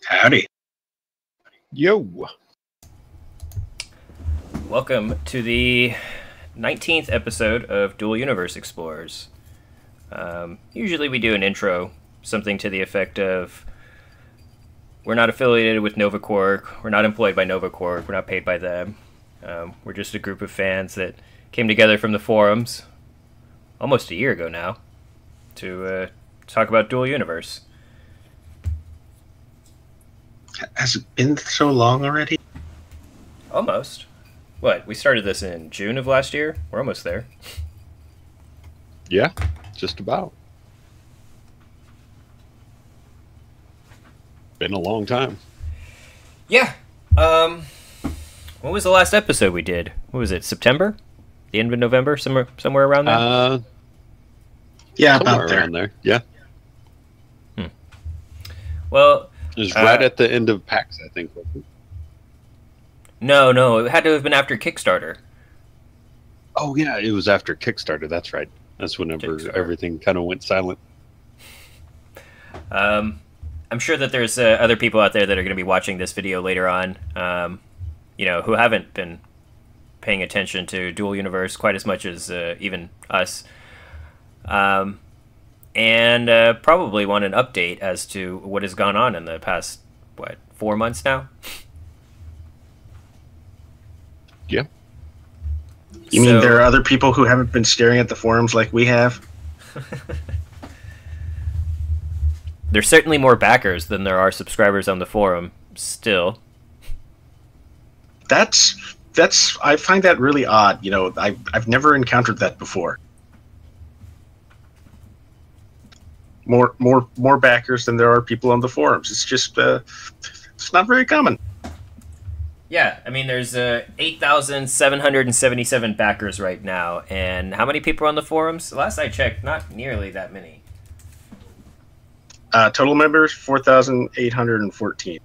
Howdy. Yo. Welcome to the 19th episode of DUExplorers. Usually we do an intro, something to the effect of, we're not affiliated with Nova Quark, we're not employed by Nova Quark, we're not paid by them. We're just a group of fans that came together from the forums almost a year ago now to talk about Dual Universe. Has it been so long already? Almost. What, we started this in June of last year? We're almost there. Yeah, just about. Been a long time. Yeah. What was the last episode we did? What was it, September? The end of November? Somewhere around there? Yeah, Somewhere about there. around there. Yeah. Well... It was right at the end of PAX, I think. No, it had to have been after Kickstarter. Oh, yeah, it was after Kickstarter. That's right. That's whenever everything kind of went silent. I'm sure that there's other people out there that are going to be watching this video later on, who haven't been paying attention to Dual Universe quite as much as even us. And probably want an update as to what has gone on in the past, 4 months now? Yeah. You mean there are other people who haven't been staring at the forums like we have? There's certainly more backers than there are subscribers on the forum, still. That's I find that really odd. You know, I've never encountered that before. More backers than there are people on the forums. It's just it's not very common. Yeah, I mean, there's 8,777 backers right now, and how many people are on the forums? Last I checked, not nearly that many. Total members 4,814.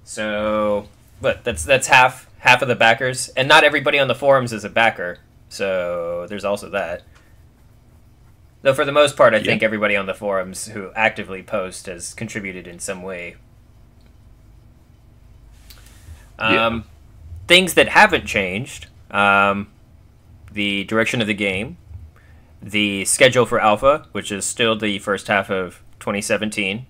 So, but that's half of the backers, and not everybody on the forums is a backer. So there's also that. Though for the most part, I think everybody on the forums who actively post has contributed in some way. Things that haven't changed, the direction of the game, the schedule for Alpha, which is still the first half of 2017,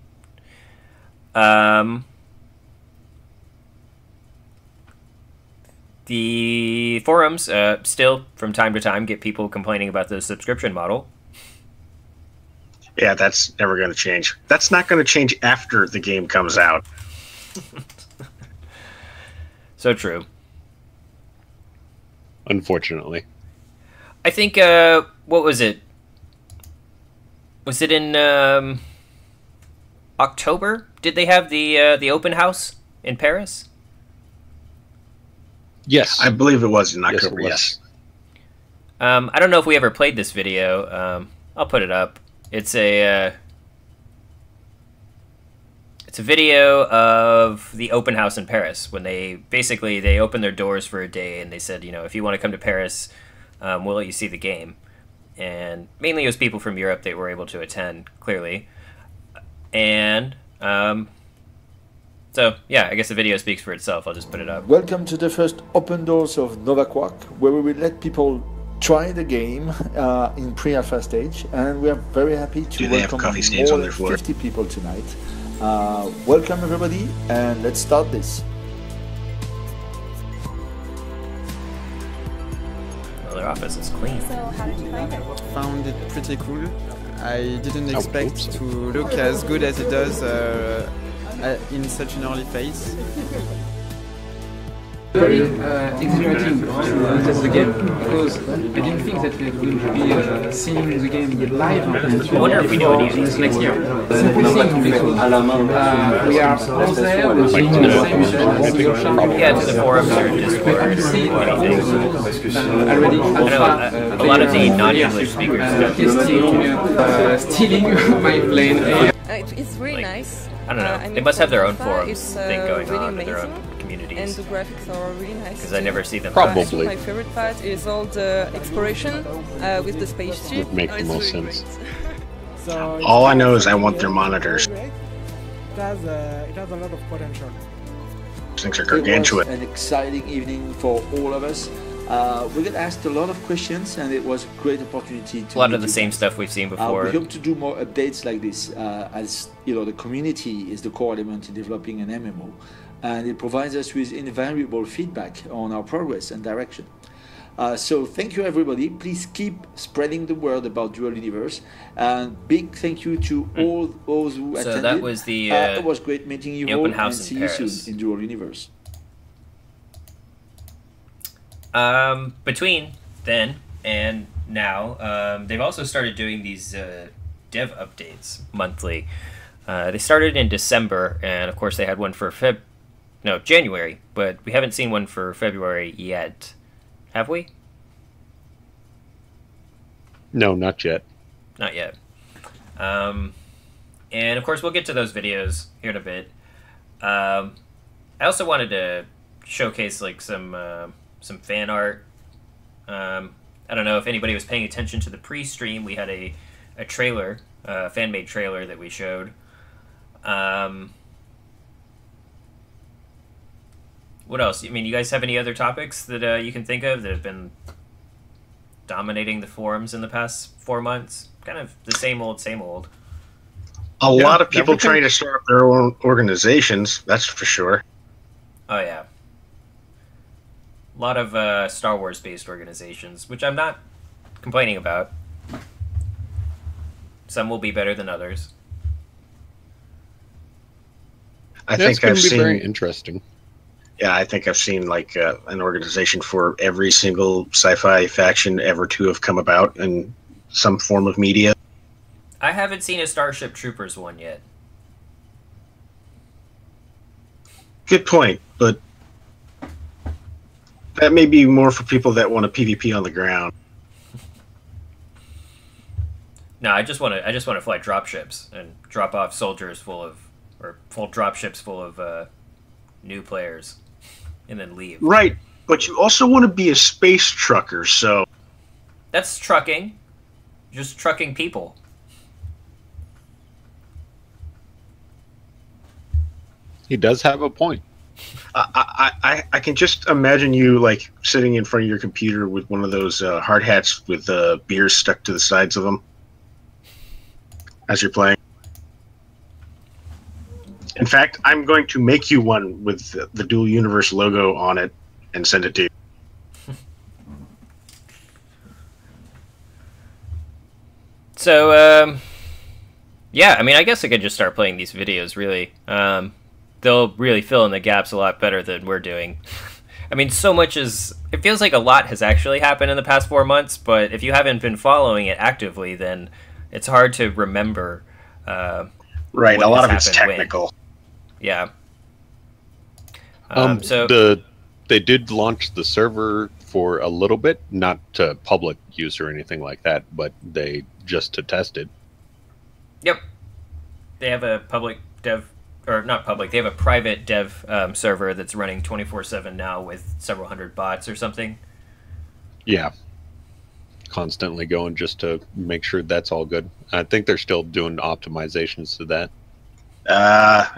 the forums still, from time to time, get people complaining about the subscription model. Yeah, that's never going to change. That's not going to change after the game comes out. So true. Unfortunately. I think, what was it? Was it in October? Did they have the open house in Paris? Yes. I believe it was in October, yes. I don't know if we ever played this video. I'll put it up. It's a video of the open house in Paris when they opened their doors for a day and they said, if you want to come to Paris, we'll let you see the game. And mainly it was people from Europe that were able to attend, clearly. And so yeah, I guess the video speaks for itself. I'll just put it up. Welcome to the first open doors of Nova Quark, where we will let people try the game in pre-alpha stage, and we are very happy to welcome more than 50 people tonight. Welcome everybody, and let's start this. Well, their office is clean. So how did you find it? Found it pretty cool. I didn't expect to look as good as it does in such an early phase. Very exhilarating to test the game because I didn't think that we would be seeing the game live. I wonder if we do any of these next year. Simple thing to do. We are all there, we're seeing the same show. Yeah, to the forums or Discord or anything. Already, I know a lot of the non-English speakers stealing my plane. It's really nice. I don't know. They must have their own forums thing going on, or their own communities. And the graphics are really nice. Because I never see them. Probably. My favorite part is all the exploration with the spaceship. Would make the most sense. So all I know is I want their monitors. It has a lot of potential. Things are It was gargantuan. an exciting evening for all of us. We got asked a lot of questions, and it was a great opportunity to A lot meet of the you same guys. stuff we've seen before. We hope to do more updates like this, as you know, the community is the core element in developing an MMO, and it provides us with invaluable feedback on our progress and direction. So thank you, everybody. Please keep spreading the word about Dual Universe, and big thank you to all those who attended. So that was the it was great meeting you all, open and house see in you Paris. soon in Dual Universe. Between then and now, they've also started doing these dev updates monthly. They started in December, and of course they had one for January, but we haven't seen one for February yet. Have we? No, not yet. Not yet. And of course we'll get to those videos here in a bit. I also wanted to showcase like some fan art. I don't know if anybody was paying attention to the pre-stream. We had a trailer, a fan-made trailer that we showed. What else? I mean, you guys have any other topics that you can think of that have been dominating the forums in the past 4 months? Kind of the same old, same old. A lot of people trying to start up their own organizations, that's for sure. Oh, yeah. A lot of Star Wars-based organizations, which I'm not complaining about. Some will be better than others. I think I've seen very interesting. Yeah, I think I've seen like an organization for every single sci-fi faction ever to have come about in some form of media. I haven't seen a Starship Troopers one yet. Good point, but that may be more for people that want a PvP on the ground. No, I just want to fly dropships and drop off soldiers full of, or full dropships full of new players, and then leave. Right, but you also want to be a space trucker, so that's trucking, just trucking people. He does have a point. I can just imagine you like sitting in front of your computer with one of those hard hats with beers stuck to the sides of them as you're playing. In fact, I'm going to make you one with the Dual Universe logo on it and send it to you. So, yeah, I mean, I guess I could just start playing these videos, really. They'll really fill in the gaps a lot better than we're doing. I mean, so much is... It feels like a lot has actually happened in the past 4 months, but if you haven't been following it actively, then it's hard to remember. Right, a lot of it's technical. When. Yeah. They did launch the server for a little bit, not to public use or anything like that, but they just to test it. Yep. They have a public dev... Or not public, they have a private dev server that's running 24/7 now with several hundred bots or something. Yeah. Constantly going just to make sure that's all good. I think they're still doing optimizations to that.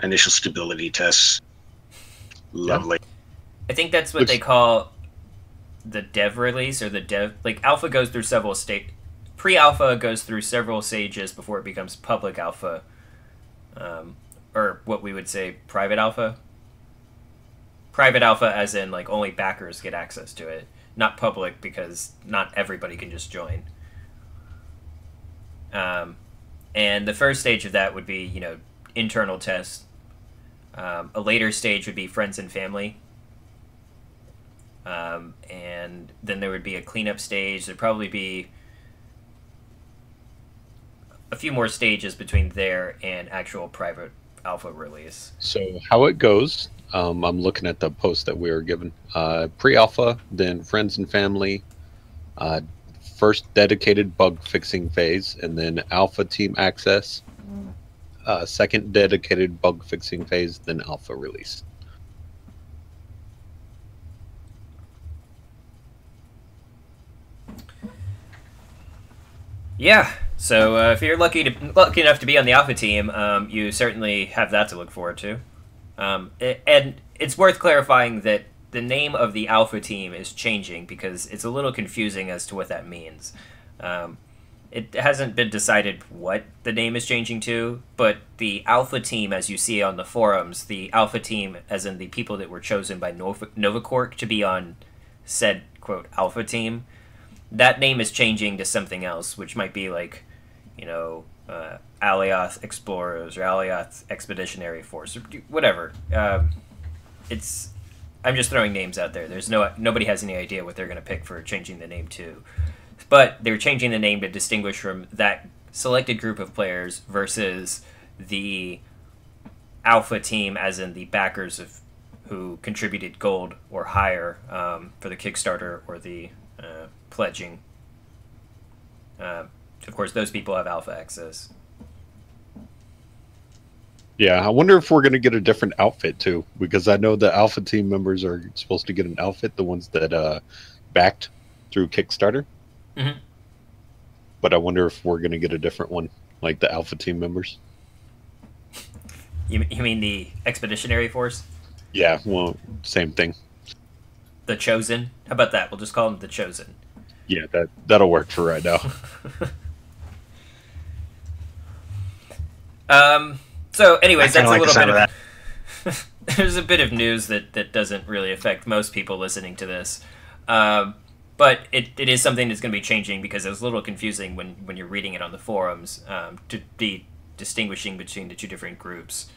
Initial stability tests. Lovely. I think that's what they call the dev release, or the dev... Like, alpha goes through several stages. Pre-alpha goes through several stages before it becomes public alpha. Or what we would say private alpha. Private alpha as in, like, only backers get access to it. Not public, because not everybody can just join. And the first stage of that would be, you know, internal tests. A later stage would be friends and family. And then there would be a cleanup stage. There'd probably be a few more stages between there and actual private alpha release. So how it goes, I'm looking at the post that we were given. Pre-alpha, then friends and family, first dedicated bug fixing phase, and then alpha team access, second dedicated bug fixing phase, then alpha release. Yeah, So if you're lucky enough to be on the alpha team, you certainly have that to look forward to. And it's worth clarifying that the name of the alpha team is changing because it's a little confusing as to what that means. It hasn't been decided what the name is changing to, but the alpha team, as you see on the forums, the alpha team, as in the people that were chosen by Novacork to be on said, quote, alpha team, that name is changing to something else, which might be like, you know, Alioth Explorers or Alioth Expeditionary Force or whatever. I'm just throwing names out there. Nobody has any idea what they're going to pick for changing the name to. But they're changing the name to distinguish from that selected group of players versus the alpha team, as in the backers of who contributed gold or higher for the Kickstarter or the pledging. Of course, those people have alpha access. Yeah, I wonder if we're going to get a different outfit too, because I know the alpha team members are supposed to get an outfit, the ones that backed through Kickstarter. Mm-hmm. But I wonder if we're going to get a different one, like the alpha team members. You mean the Expeditionary Force? Yeah, well, same thing. The Chosen? How about that? We'll just call them the Chosen. Yeah, that'll work for right now. So anyways, that's a like little bit of that. There's a bit of news that doesn't really affect most people listening to this. But it is something that's going to be changing because it was a little confusing when you're reading it on the forums to be distinguishing between the two different groups.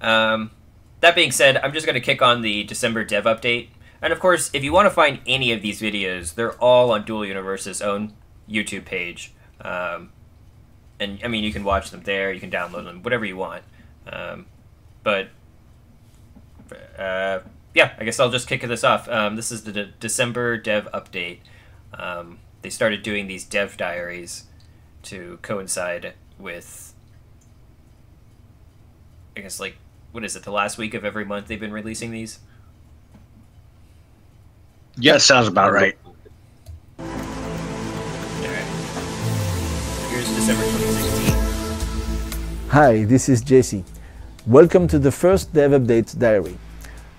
That being said, I'm just going to kick on the December dev update. And of course, if you want to find any of these videos, they're all on Duel Universe's own YouTube page. And I mean, you can watch them there, you can download them, whatever you want. Yeah, I guess I'll just kick this off. This is the December dev update. They started doing these dev diaries to coincide with, I guess, like, what is it, the last week of every month they've been releasing these? Yeah, that sounds about right. Alright. Here's December 2016. Hi, this is Jesse. Welcome to the first Dev Update Diary.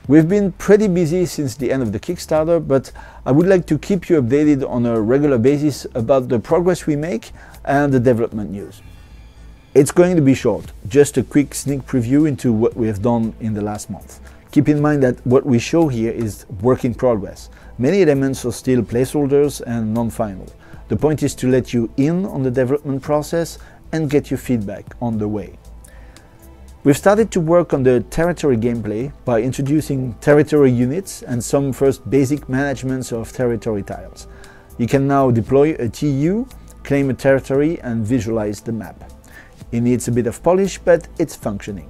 We've been pretty busy since the end of the Kickstarter, but I would like to keep you updated on a regular basis about the progress we make and the development news. It's going to be short, just a quick sneak preview into what we have done in the last month. Keep in mind that what we show here is work in progress. Many elements are still placeholders and non-final. The point is to let you in on the development process and get your feedback on the way. We've started to work on the territory gameplay by introducing territory units and some first basic managements of territory tiles. You can now deploy a TU, claim a territory and visualize the map. It needs a bit of polish, but it's functioning.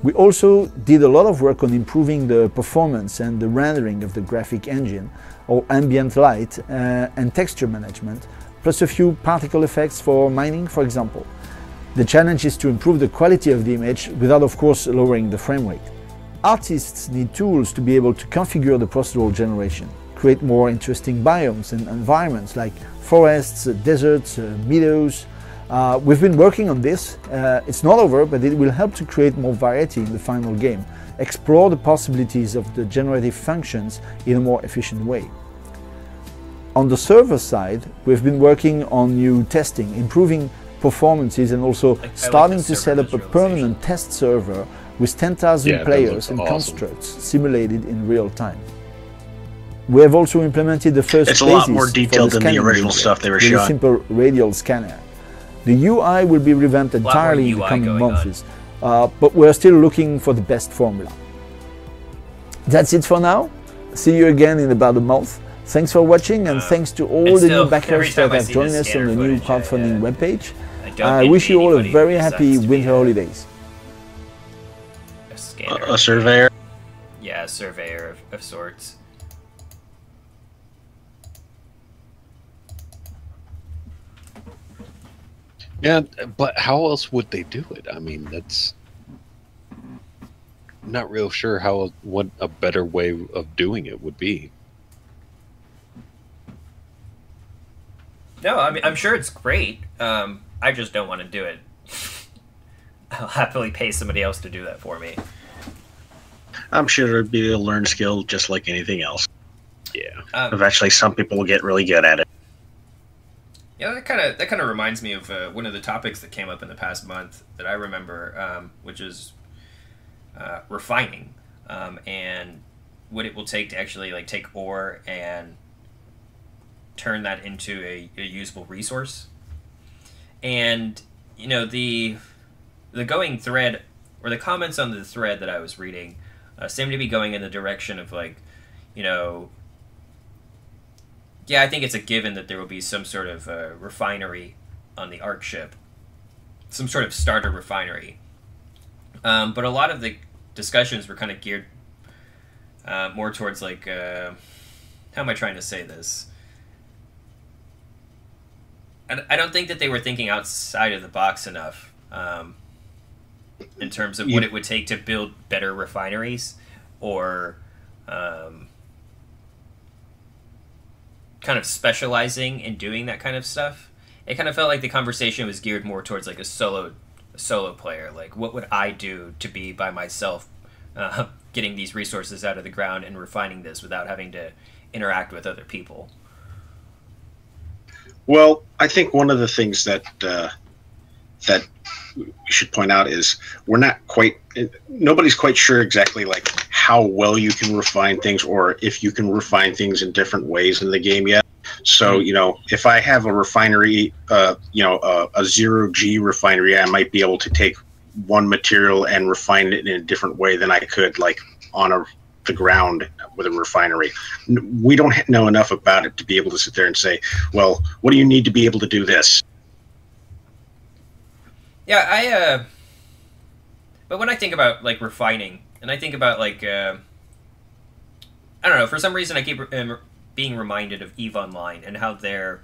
We also did a lot of work on improving the performance and the rendering of the graphic engine, or ambient light and texture management, plus a few particle effects for mining, for example. The challenge is to improve the quality of the image without, of course, lowering the frame rate. Artists need tools to be able to configure the procedural generation, create more interesting biomes and environments like forests, deserts, meadows. We've been working on this. It's not over, but it will help to create more variety in the final game, explore the possibilities of the generative functions in a more efficient way. On the server side, we've been working on new testing, improving performances, and also starting to set up a permanent test server with 10,000 players and constructs simulated in real time. We have also implemented the first It's a lot more detailed than the original stuff they were showing. With a simple radial scanner. The UI will be revamped entirely in the coming months, but we're still looking for the best formula. That's it for now. See you again in about a month. Thanks for watching, and thanks to all the new backers that have joined us on the new crowdfunding webpage. I wish you all a very happy winter holidays. A surveyor? Yeah, a surveyor of sorts. Yeah, but how else would they do it? I mean, that's not real sure what a better way of doing it would be. No, I mean, I'm sure it's great. I just don't want to do it. I'll happily pay somebody else to do that for me. I'm sure it'd be a learned skill just like anything else. Yeah. Eventually, some people will get really good at it. Yeah, that kind of reminds me of one of the topics that came up in the past month that I remember, which is refining, and what it will take to actually like take ore and turn that into a usable resource. And you know, the going thread, or the comments on the thread that I was reading, seemed to be going in the direction of like, you know, yeah, I think it's a given that there will be some sort of refinery on the Ark ship, some sort of starter refinery. But a lot of the discussions were kind of geared more towards like, how am I trying to say this? I don't think that they were thinking outside of the box enough in terms of what it would take to build better refineries, or kind of specializing in doing that kind of stuff. It kind of felt like the conversation was geared more towards like a solo player. Like, what would I do to be by myself, getting these resources out of the ground and refining this without having to interact with other people? Well, I think one of the things that that we should point out is nobody's quite sure exactly like how well you can refine things, or if you can refine things in different ways in the game yet. So, you know, if I have a refinery, a 0G refinery, I might be able to take one material and refine it in a different way than I could like on the ground with a refinery. We don't know enough about it to be able to sit there and say, well, what do you need to be able to do this? Yeah, but when I think about like refining, and I think about like, I don't know, for some reason I keep being reminded of EVE Online and how their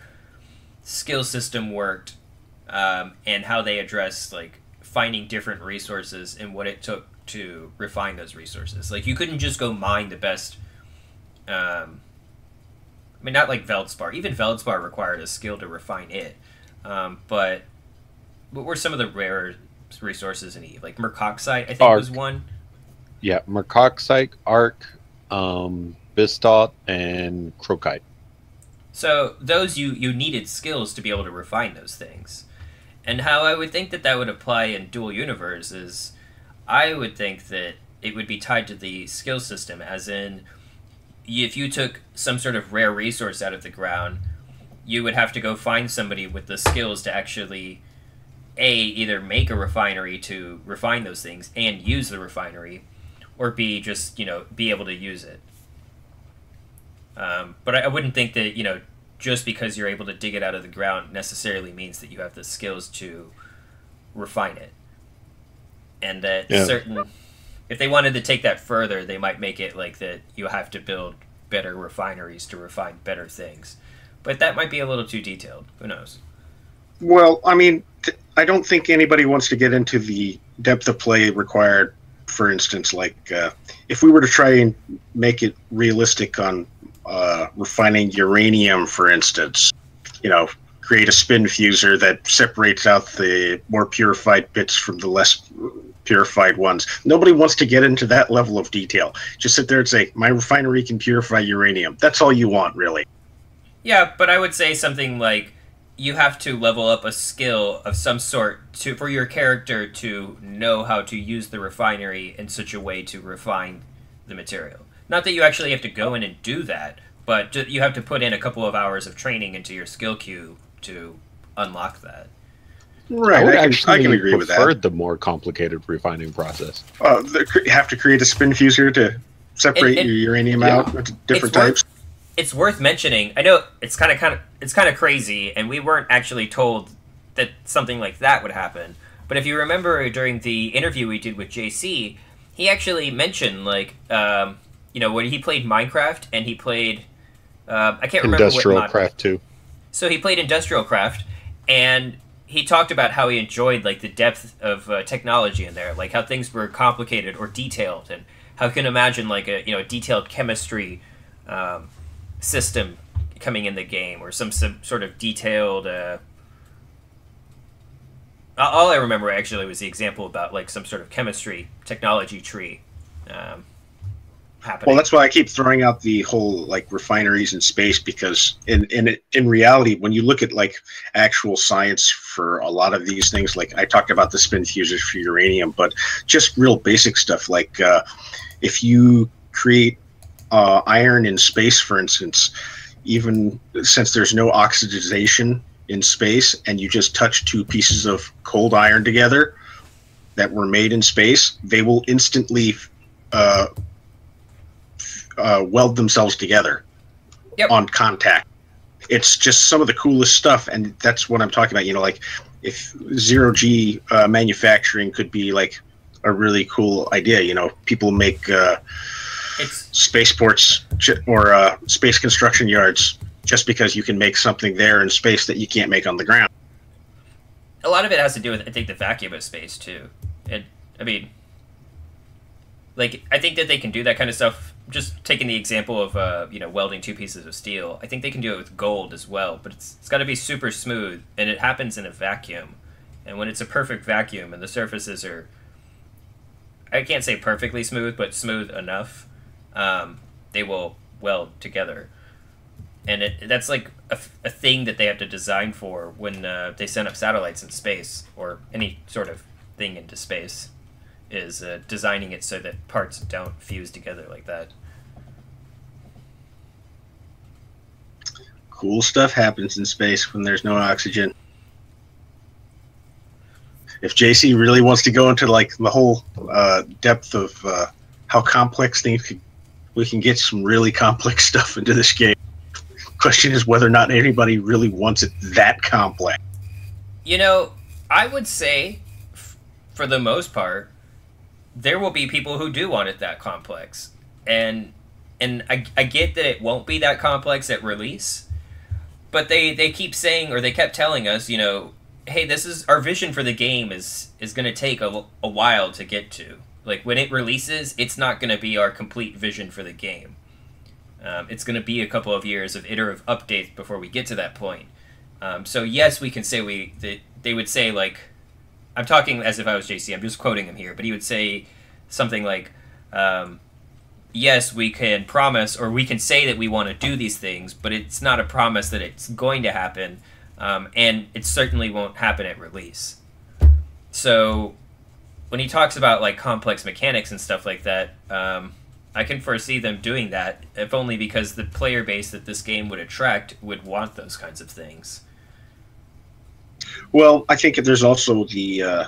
skill system worked, and how they addressed like finding different resources and what it took to refine those resources. Like, you couldn't just go mine the best, I mean, not like Veldspar. Even Veldspar required a skill to refine it, but what were some of the rare resources in EVE? Like Mercoxite, I think, was one. Yeah, Mercoxite, Arc, Bistot, and Crocite. So those you needed skills to be able to refine those things. And how I would think that that would apply in Dual Universe is, I would think that it would be tied to the skill system, as in, if you took some sort of rare resource out of the ground, you would have to go find somebody with the skills to actually either make a refinery to refine those things and use the refinery, or B, just, you know, be able to use it. But I wouldn't think that, you know, just because you're able to dig it out of the ground necessarily means that you have the skills to refine it. And that if they wanted to take that further, they might make it like that you have to build better refineries to refine better things. But that might be a little too detailed. Who knows? Well, I mean, I don't think anybody wants to get into the depth of play required. For instance, like if we were to try and make it realistic on refining uranium, for instance, you know, create a spin fuser that separates out the more purified bits from the less purified ones. Nobody wants to get into that level of detail. Just sit there and say, my refinery can purify uranium. That's all you want, really. Yeah, but I would say something like, you have to level up a skill of some sort for your character to know how to use the refinery in such a way to refine the material. Not that you actually have to go in and do that, but you have to put in a couple of hours of training into your skill queue to unlock that. Right, I can agree with that. I preferred the more complicated refining process. You have to create a spin fuser to separate your uranium out into different types. It's worth mentioning. I know it's kind of crazy, and we weren't actually told that something like that would happen. But if you remember during the interview we did with JC, he actually mentioned, like, you know, when he played Minecraft and he played, I can't remember what mod. Industrial Craft 2. So he played Industrial Craft, and he talked about how he enjoyed like the depth of technology in there, like how things were complicated or detailed, and how you can imagine like a detailed chemistry system, coming in the game, or some sort of detailed. All I remember actually was the example about like some sort of chemistry technology tree happening. Well, that's why I keep throwing out the whole like refineries in space, because in reality, when you look at like actual science for a lot of these things, like I talked about the spin fusers for uranium, but just real basic stuff like if you create iron in space, for instance, even since there's no oxidization in space, and you just touch two pieces of cold iron together that were made in space, they will instantly weld themselves together on contact. It's just some of the coolest stuff, and that's what I'm talking about. You know, like if zero-G manufacturing could be like a really cool idea. You know, people make spaceports or space construction yards just because you can make something there in space that you can't make on the ground. A lot of it has to do with, I think, the vacuum of space too. I mean, like, I think that they can do that kind of stuff. Just taking the example of you know, welding two pieces of steel, I think they can do it with gold as well. But it's got to be super smooth, and it happens in a vacuum. And when it's a perfect vacuum and the surfaces are, I can't say perfectly smooth, but smooth enough, they will weld together. And that's like a thing that they have to design for when they send up satellites in space, or any sort of thing into space, is designing it so that parts don't fuse together like that. Cool stuff happens in space when there's no oxygen. If JC really wants to go into like the whole depth of how complex things could, we can get some really complex stuff into this game. Question is whether or not anybody really wants it that complex. You know, I would say, for the most part, there will be people who do want it that complex. And I get that it won't be that complex at release, but they keep saying, or they kept telling us, you know, hey, this is our vision for the game is going to take a while to get to. Like, when it releases, it's not going to be our complete vision for the game. It's going to be a couple of years of iterative updates before we get to that point. So yes, we can say they would say, like, I'm talking as if I was JC, I'm just quoting him here, but he would say something like, yes, we can promise, or we can say that we want to do these things, but it's not a promise that it's going to happen, and it certainly won't happen at release. So when he talks about like complex mechanics and stuff like that, I can foresee them doing that, if only because the player base that this game would attract would want those kinds of things. Well, I think there's also the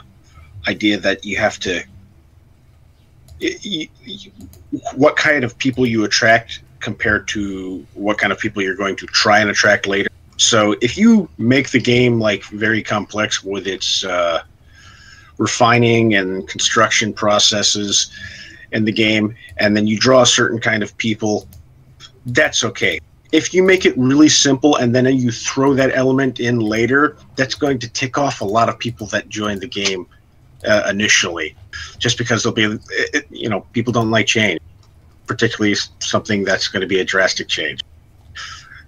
idea that you have to... what kind of people you attract compared to what kind of people you're going to try and attract later. So if you make the game like very complex with its refining and construction processes in the game, and then you draw a certain kind of people, that's okay. If you make it really simple and then you throw that element in later, that's going to tick off a lot of people that join the game initially, just because they'll be, you know, people don't like change, particularly something that's going to be a drastic change.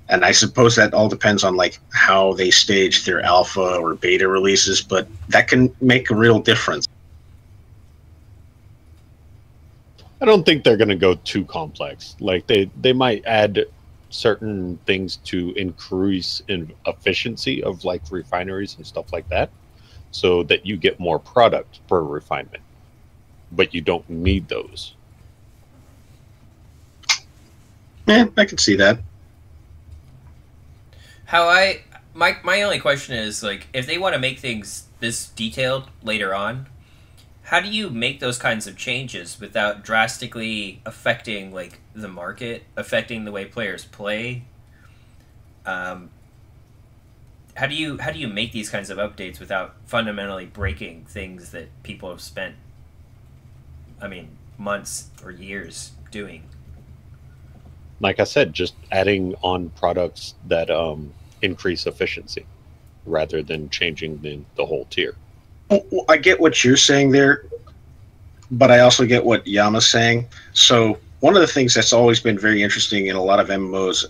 And I suppose that all depends on like how they stage their alpha or beta releases, but that can make a real difference. I don't think they're going to go too complex. Like they might add certain things to increase in efficiency of like refineries and stuff like that, so that you get more product per refinement, but you don't need those. Yeah, I can see that. My only question is, like, if they want to make things this detailed later on, how do you make those kinds of changes without drastically affecting like the market, affecting the way players play? How do you make these kinds of updates without fundamentally breaking things that people have spent, I mean, months or years doing? Like I said, just adding on products that increase efficiency rather than changing the whole tier. I get what you're saying there, but I also get what Yama's saying. So one of the things that's always been very interesting in a lot of MMOs,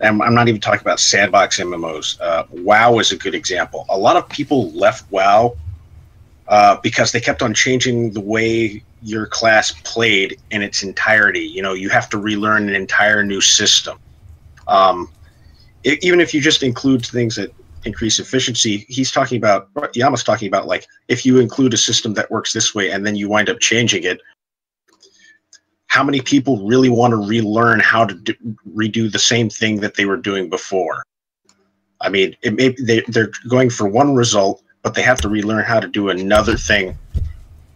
I'm not even talking about sandbox MMOs. WoW is a good example. A lot of people left WoW because they kept on changing the way your class played in its entirety. You know, you have to relearn an entire new system. Even if you just include things that increase efficiency, Yama's talking about, like, if you include a system that works this way and then you wind up changing it, how many people really want to relearn how to redo the same thing that they were doing before? I mean, they're going for one result, but they have to relearn how to do another thing.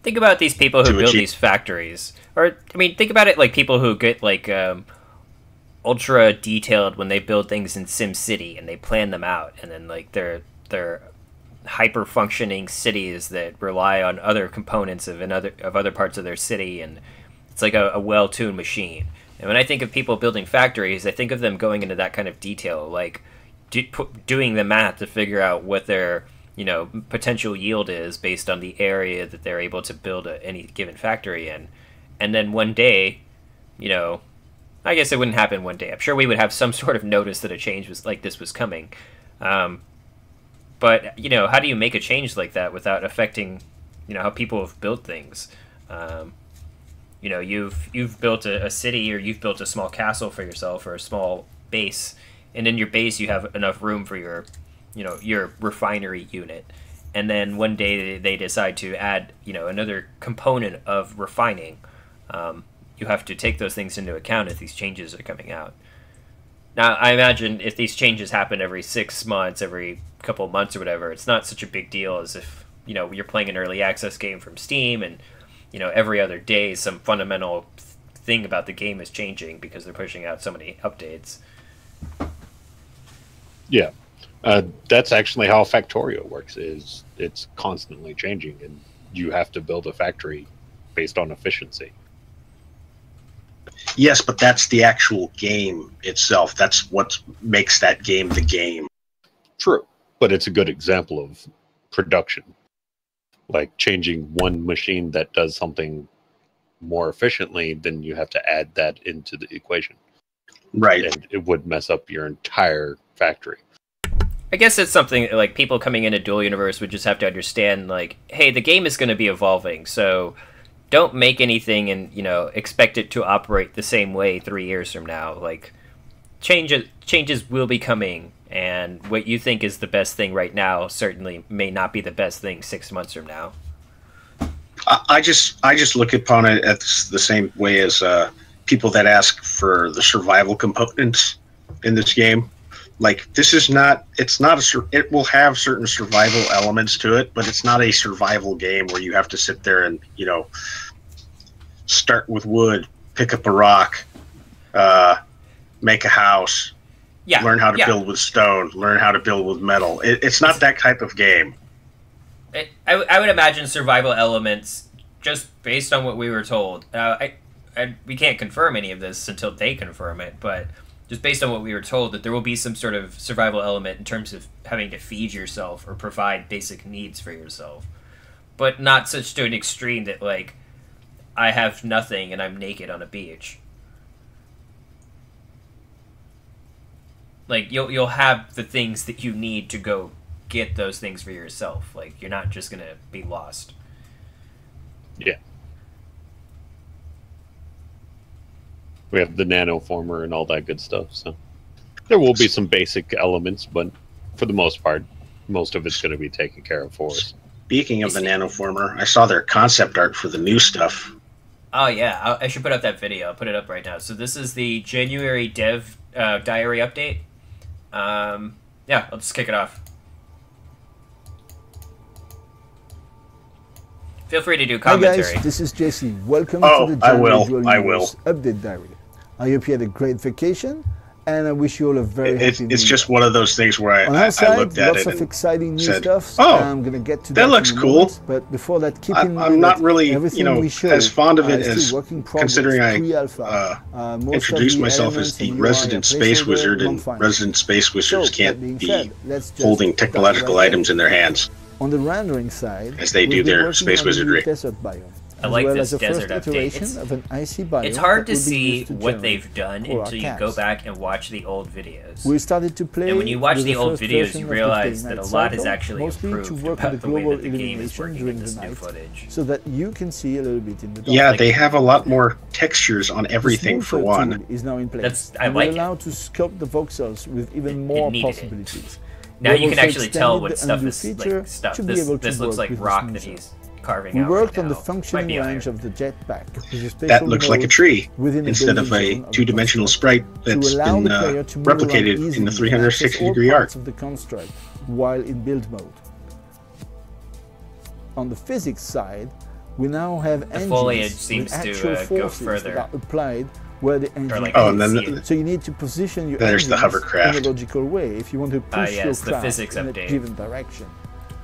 Think about these people who build these factories. Or, I mean, think about it like people who get, like, ultra detailed when they build things in SimCity and they plan them out, and then, like, they're hyper functioning cities that rely on other components of other parts of their city, and it's like a well-tuned machine. And when I think of people building factories, I think of them going into that kind of detail, like doing the math to figure out what their, you know, potential yield is based on the area that they're able to build any given factory in. And then one day, you know, I guess it wouldn't happen one day. I'm sure we would have some sort of notice that a change was like this was coming. But, you know, how do you make a change like that without affecting, you know, how people have built things? You know, you've built a city, or you've built a small castle for yourself, or a small base, and in your base you have enough room for your, you know, your refinery unit. And then one day they decide to add, you know, another component of refining. You have to take those things into account if these changes are coming out. Now, I imagine if these changes happen every 6 months, every couple of months or whatever, it's not such a big deal as if, you know, you're playing an early access game from Steam and, you know, every other day some fundamental thing about the game is changing because they're pushing out so many updates. Yeah. That's actually how Factorio works, is it's constantly changing, and you have to build a factory based on efficiency. Yes, but that's the actual game itself. That's what makes that game the game. True, but it's a good example of production. Like changing one machine that does something more efficiently, then you have to add that into the equation. Right. And it would mess up your entire factory. I guess it's something like people coming into Dual Universe would just have to understand, like, hey, the game is going to be evolving, so don't make anything and, you know, expect it to operate the same way 3 years from now. Like, changes will be coming, and what you think is the best thing right now certainly may not be the best thing 6 months from now. I just look upon it as the same way as people that ask for the survival components in this game. Like, this is not, it will have certain survival elements to it, but it's not a survival game where you have to sit there and, you know, start with wood, pick up a rock, make a house, learn how to build with stone, learn how to build with metal. It's not that type of game. I would imagine survival elements, just based on what we were told. We can't confirm any of this until they confirm it, but just based on what we were told, that there will be some sort of survival element in terms of having to feed yourself or provide basic needs for yourself. But not such to an extreme that, like, I have nothing and I'm naked on a beach. Like, you'll have the things that you need to go get those things for yourself. Like, you're not just going to be lost. Yeah. We have the nanoformer and all that good stuff, so there will be some basic elements, but for the most part, most of it's going to be taken care of for us. Speaking of the nanoformer, I saw their concept art for the new stuff. Oh yeah, I should put up that video. I'll put it up right now. So this is the January dev diary update. Yeah, I'll just kick it off. Feel free to do commentary. Hi guys, this is Jesse. Welcome to the January update diary. I hope you had a great vacation, and I wish you all a very happy New It's Year. just one of those things where I looked at lots it of exciting new said, stuff. "Oh, I'm gonna get to that looks in a cool." moment, but before that, keep in mind I'm not really, everything you know, we showed, as fond of it as work in progress, considering I introduced the myself as elements the and resident UI are space placeholder, wizard, and non-final. resident space wizards So, can't that being be said, let's just holding dive technological right in. items in their hands On the rendering side, as they do we've been their working space on a new wizardry. desert biome. I like this desert update. It's hard to see what they've done until you go back and watch the old videos. We started to play, and when you watch the old videos, you realize that a lot has actually improved about the way that the game is working in this new footage. So that you can see a little bit in the dark. Yeah, they have a lot more textures on everything for one. Is now in place. I like it. Allowed to sculpt the voxels with even more possibilities. Now you can actually tell what stuff is like stuff. This looks like rock that he's carving out. We worked on the functioning range of the jetpack. That looks like a tree instead of a two-dimensional sprite that's been replicated in the 360-degree arc. Of the construct while in build mode. On the physics side, we now have the foliage seems to go further. That are applied where the engine like so you need to position your there's the hovercraft in a logical way if you want to push your craft the physics in update. a given direction.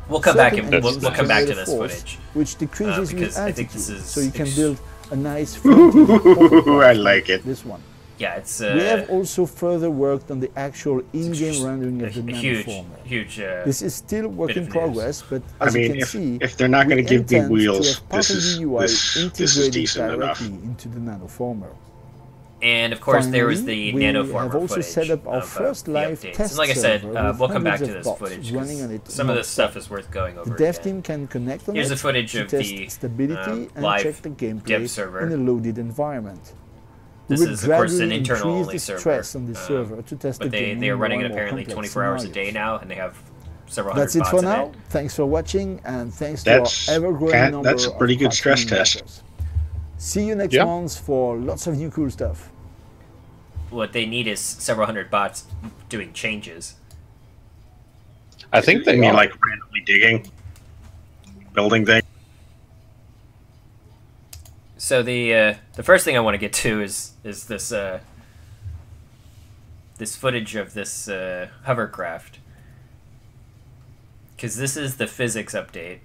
We'll come back and we'll come back to this footage, which decreases with altitude, I think this is so you can build a nice. I like it. This one. Yeah, it's. We have also further worked on the actual in-game rendering of the nanoformer. Huge. This is still work in progress, but as you can see, if they're not going to give me wheels, this is decent enough. Into the nanoformer. And of course, there was the nanoformer have also footage set up our first live test and like I said, we'll come back to this footage. Running on it some of this stuff is worth going over. The dev team can connect on Here's the footage of the stability and live check the gameplay server in a loaded environment. This is, of course, an internal-only server. Stress on the server to test but the game they are running it apparently 24 hours a day now, and they have several hundred bots. That's it for now. Thanks for watching, and thanks to our ever-growing number That's a pretty good stress test. See you next month for lots of new cool stuff. What they need is several hundred bots doing changes. I think they mean like randomly digging, building things. So the first thing I want to get to is this this footage of this hovercraft, because this is the physics update.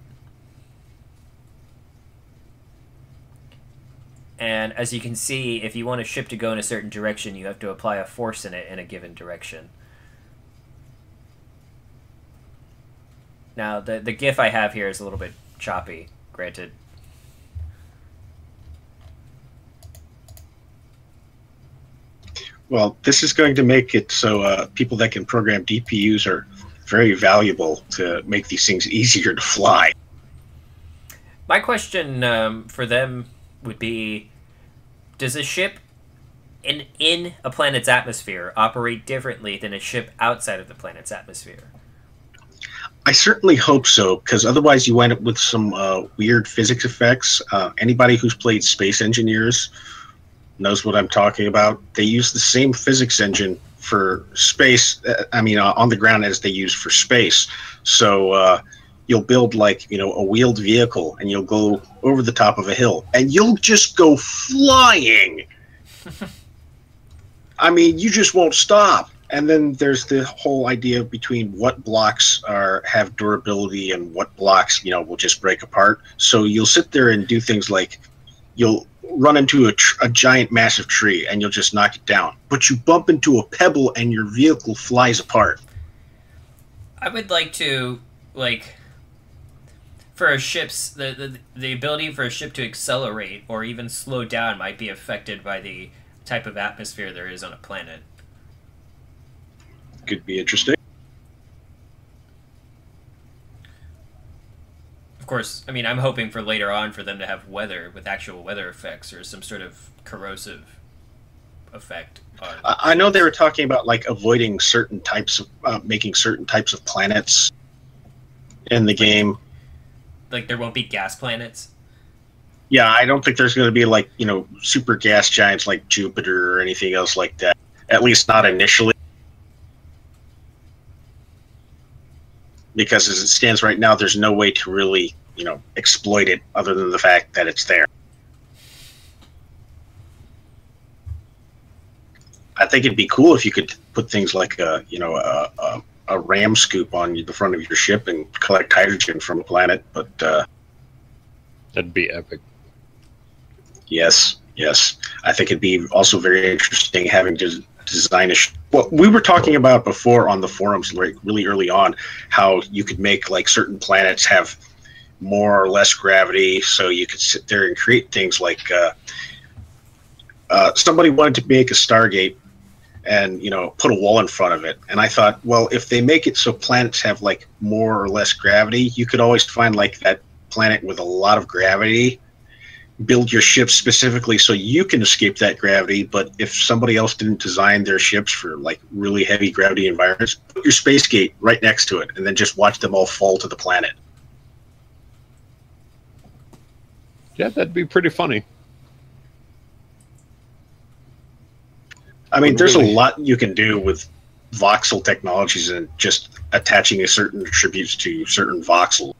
And as you can see, if you want a ship to go in a certain direction, you have to apply a force in it in a given direction. Now, the GIF I have here is a little bit choppy, granted. Well, this is going to make it so people that can program DPUs are very valuable to make these things easier to fly. My question for them would be, does a ship in a planet's atmosphere operate differently than a ship outside of the planet's atmosphere? I certainly hope so, because otherwise you wind up with some weird physics effects. Anybody who's played Space Engineers knows what I'm talking about. They use the same physics engine for space, on the ground as they use for space. So you'll build a wheeled vehicle and you'll go over the top of a hill and you'll just go flying. You just won't stop. And then there's the whole idea between what blocks have durability and what blocks, will just break apart. So you'll sit there and do things like you'll run into a giant massive tree and you'll just knock it down, but you bump into a pebble and your vehicle flies apart. I would like to, for a ship's the ability for a ship to accelerate or even slow down might be affected by the type of atmosphere there is on a planet. Could be interesting. Of course, I'm hoping for later on for them to have weather with actual weather effects or some sort of corrosive effect. I know they were talking about avoiding certain types of making certain types of planets in the game. There won't be gas planets? Yeah, I don't think there's going to be super gas giants like Jupiter or anything else like that. At least not initially. Because as it stands right now, there's no way to really, exploit it other than the fact that it's there. I think it'd be cool if you could put things like a ram scoop on the front of your ship and collect hydrogen from a planet, but that'd be epic. Yes. I think it'd be also very interesting having to design what we were talking about before on the forums, really early on, how you could make certain planets have more or less gravity, so you could sit there and create things like somebody wanted to make a Stargate and, you know, put a wall in front of it. And I thought, well, if they make it so planets have like more or less gravity, you could always find like that planet with a lot of gravity, build your ships specifically so you can escape that gravity. But if somebody else didn't design their ships for like really heavy gravity environments, put your space gate right next to it and then just watch them all fall to the planet. Yeah, that'd be pretty funny. I mean, there's a lot you can do with voxel technologies and just attaching a certain attributes to certain voxels.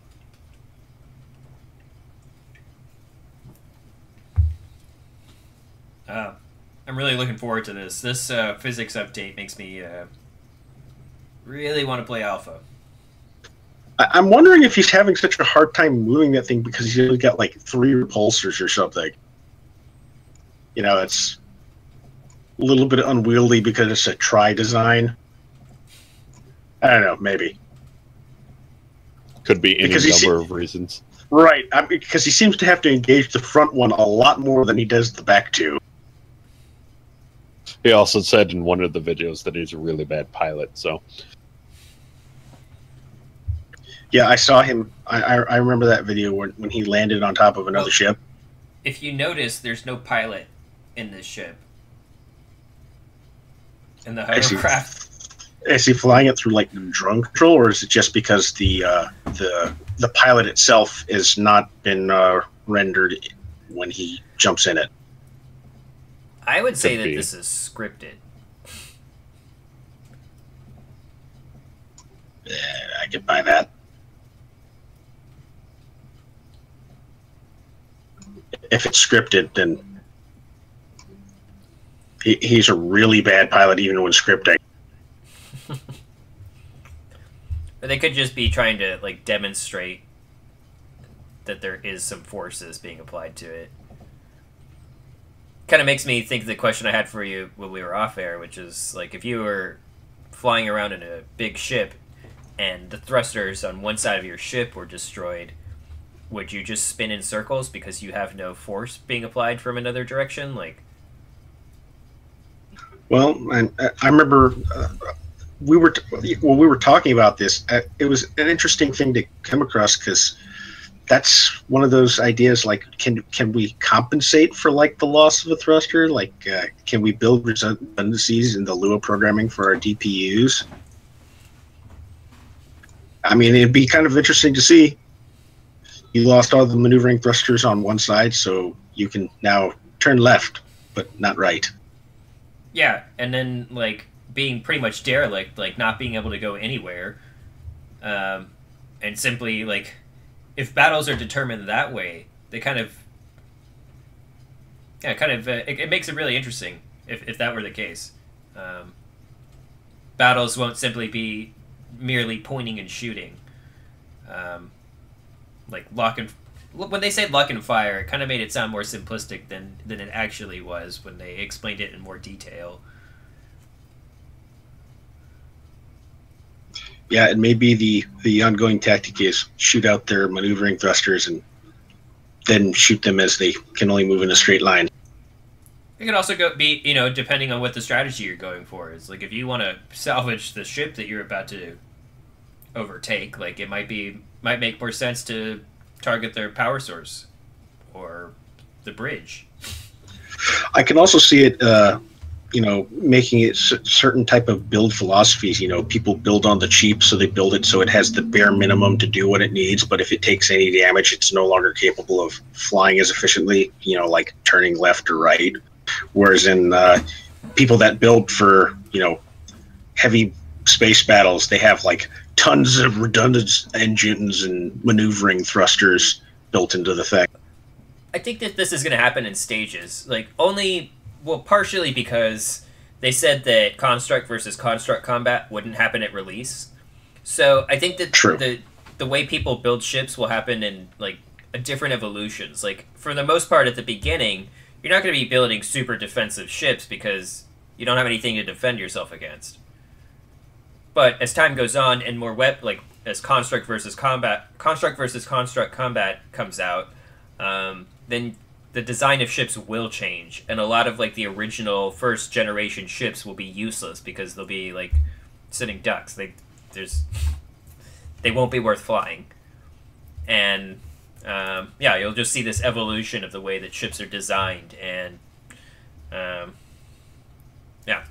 I'm really looking forward to this. This physics update makes me really want to play Alpha. I'm wondering if he's having such a hard time moving that thing because he's only got like 3 repulsors or something. You know, it's a little bit unwieldy because it's a tri-design. I don't know, maybe. Could be any number of reasons. Right, because he seems to have to engage the front one a lot more than he does the back two. He also said in one of the videos that he's a really bad pilot, so... Yeah, I saw him. I remember that video when he landed on top of another ship. If you notice, there's no pilot in this ship. In the hovercraft. Is he flying it through like drone control, or is it just because the pilot itself has not been rendered when he jumps in it? I would say that this is scripted. Yeah, I could buy that. If it's scripted, then he's a really bad pilot even when scripting. But they could just be trying to like demonstrate that there is some forces being applied to it. Kind of makes me think the question I had for you when we were off air, which is like if you were flying around in a big ship and the thrusters on one side of your ship were destroyed, would you just spin in circles because you have no force being applied from another direction? Like, well, and I remember we were talking about this. It was an interesting thing to come across because that's one of those ideas. Like, can we compensate for like the loss of a thruster? Like, can we build redundancies in the Lua programming for our DPUs? I mean, it'd be kind of interesting to see. You lost all the maneuvering thrusters on one side, so you can now turn left, but not right. Yeah, and then, like, being pretty much derelict, like, not being able to go anywhere, and simply, like, if battles are determined that way, they kind of... Yeah, it makes it really interesting, if that were the case. Battles won't simply be merely pointing and shooting. Like when they said lock and fire, it kind of made it sound more simplistic than it actually was when they explained it in more detail. Yeah, and maybe the ongoing tactic is shoot out their maneuvering thrusters and then shoot them as they can only move in a straight line. It could also be, you know, depending on what the strategy you're going for is. Like if you want to salvage the ship that you're about to overtake, like it might make more sense to target their power source or the bridge. I can also see it, you know, making it certain type of build philosophies. You know, people build on the cheap, so they build it so it has the bare minimum to do what it needs. But if it takes any damage, it's no longer capable of flying as efficiently. You know, like turning left or right. Whereas in people that build for, you know, heavy space battles, they have like tons of redundant engines and maneuvering thrusters built into the thing. I think that this is going to happen in stages. Like partially because they said that construct versus construct combat wouldn't happen at release. So I think that the way people build ships will happen in like different evolutions. Like for the most part at the beginning, you're not going to be building super defensive ships because you don't have anything to defend yourself against. But as time goes on and more construct versus construct combat comes out, then the design of ships will change, and a lot of like the original first generation ships will be useless because they'll be like sitting ducks. They won't be worth flying, and yeah, you'll just see this evolution of the way that ships are designed, and yeah.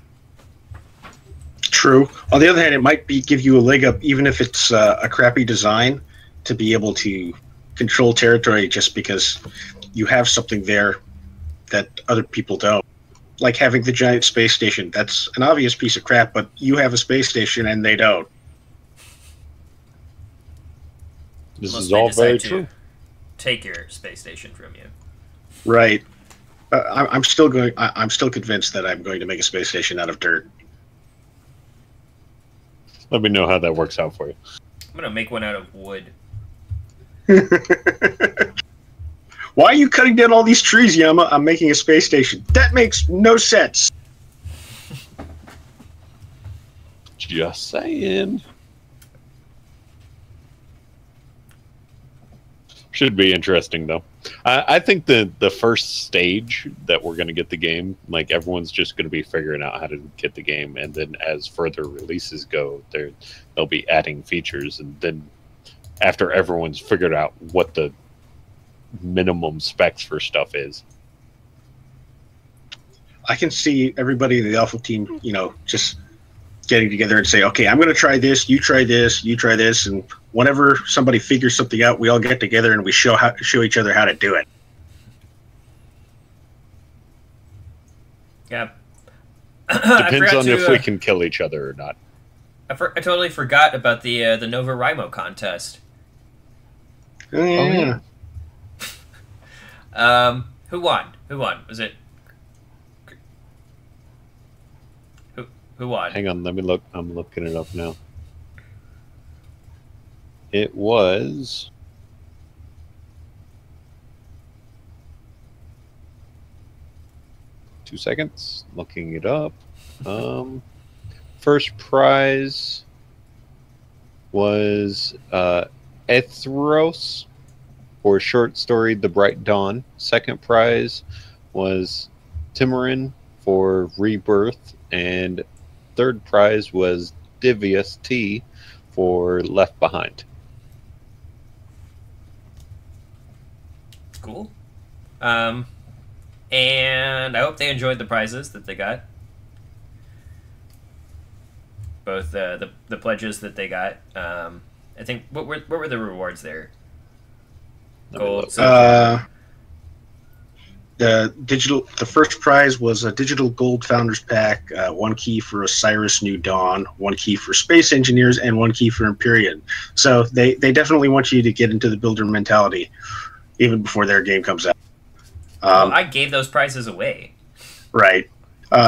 True. On the other hand, it might give you a leg up, even if it's a crappy design, to be able to control territory just because you have something there that other people don't. Like having the giant space station. That's an obvious piece of crap, but you have a space station and they don't. This is all very true. Take your space station from you. Right. I'm still convinced that I'm going to make a space station out of dirt. Let me know how that works out for you. I'm gonna make one out of wood. Why are you cutting down all these trees, Yama? I'm making a space station. That makes no sense. Just saying. Should be interesting, though. I think the first stage that we're going to get the game, like everyone's just going to be figuring out how to get the game, and then as further releases go, they'll be adding features, and then after everyone's figured out what the minimum specs for stuff is, I can see everybody in the Alpha team, just getting together and say, okay, I'm going to try this, you try this, you try this, and whenever somebody figures something out, we all get together and we show each other how to do it. Yeah. Depends on if we can kill each other or not. I totally forgot about the NaNoWriMo contest. Oh, yeah. Who won? Was it? Who won? Hang on, let me look. I'm looking it up now. It was... Two seconds. Looking it up. First prize was Ethros for short story The Bright Dawn. Second prize was Timorin for Rebirth, and third prize was Divius T for Left Behind. Cool. And I hope they enjoyed the prizes that they got. Both the pledges that they got. I think what were the rewards there? Gold, silver. The first prize was a digital gold founders pack, one key for Osiris New Dawn, one key for Space Engineers, and one key for Empyrean. So they definitely want you to get into the builder mentality even before their game comes out. I gave those prizes away. Right.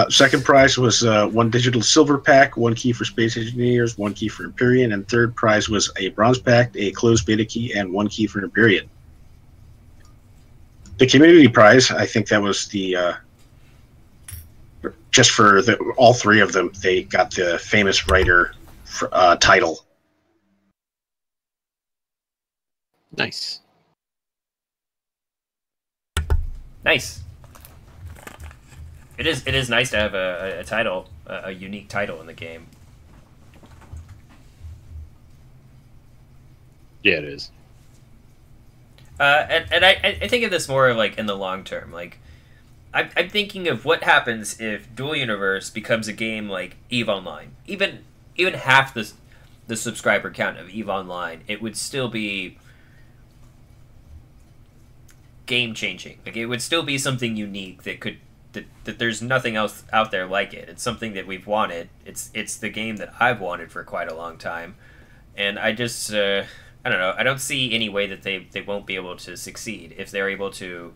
Second prize was one digital silver pack, one key for Space Engineers, one key for Empyrean, and third prize was a bronze pack, a closed beta key, and one key for Empyrean. The community prize, I think that was the just for all three of them, they got the famous writer title. Nice. Nice. It is nice to have a title, a unique title in the game. Yeah, it is. And I think of this more like in the long term. Like, I'm thinking of what happens if Dual Universe becomes a game like EVE Online. Even half the subscriber count of EVE Online, it would still be game changing. Like, it would still be something unique that there's nothing else out there like it. It's something that we've wanted. It's the game that I've wanted for quite a long time, and I just I don't know. I don't see any way that they won't be able to succeed if they're able to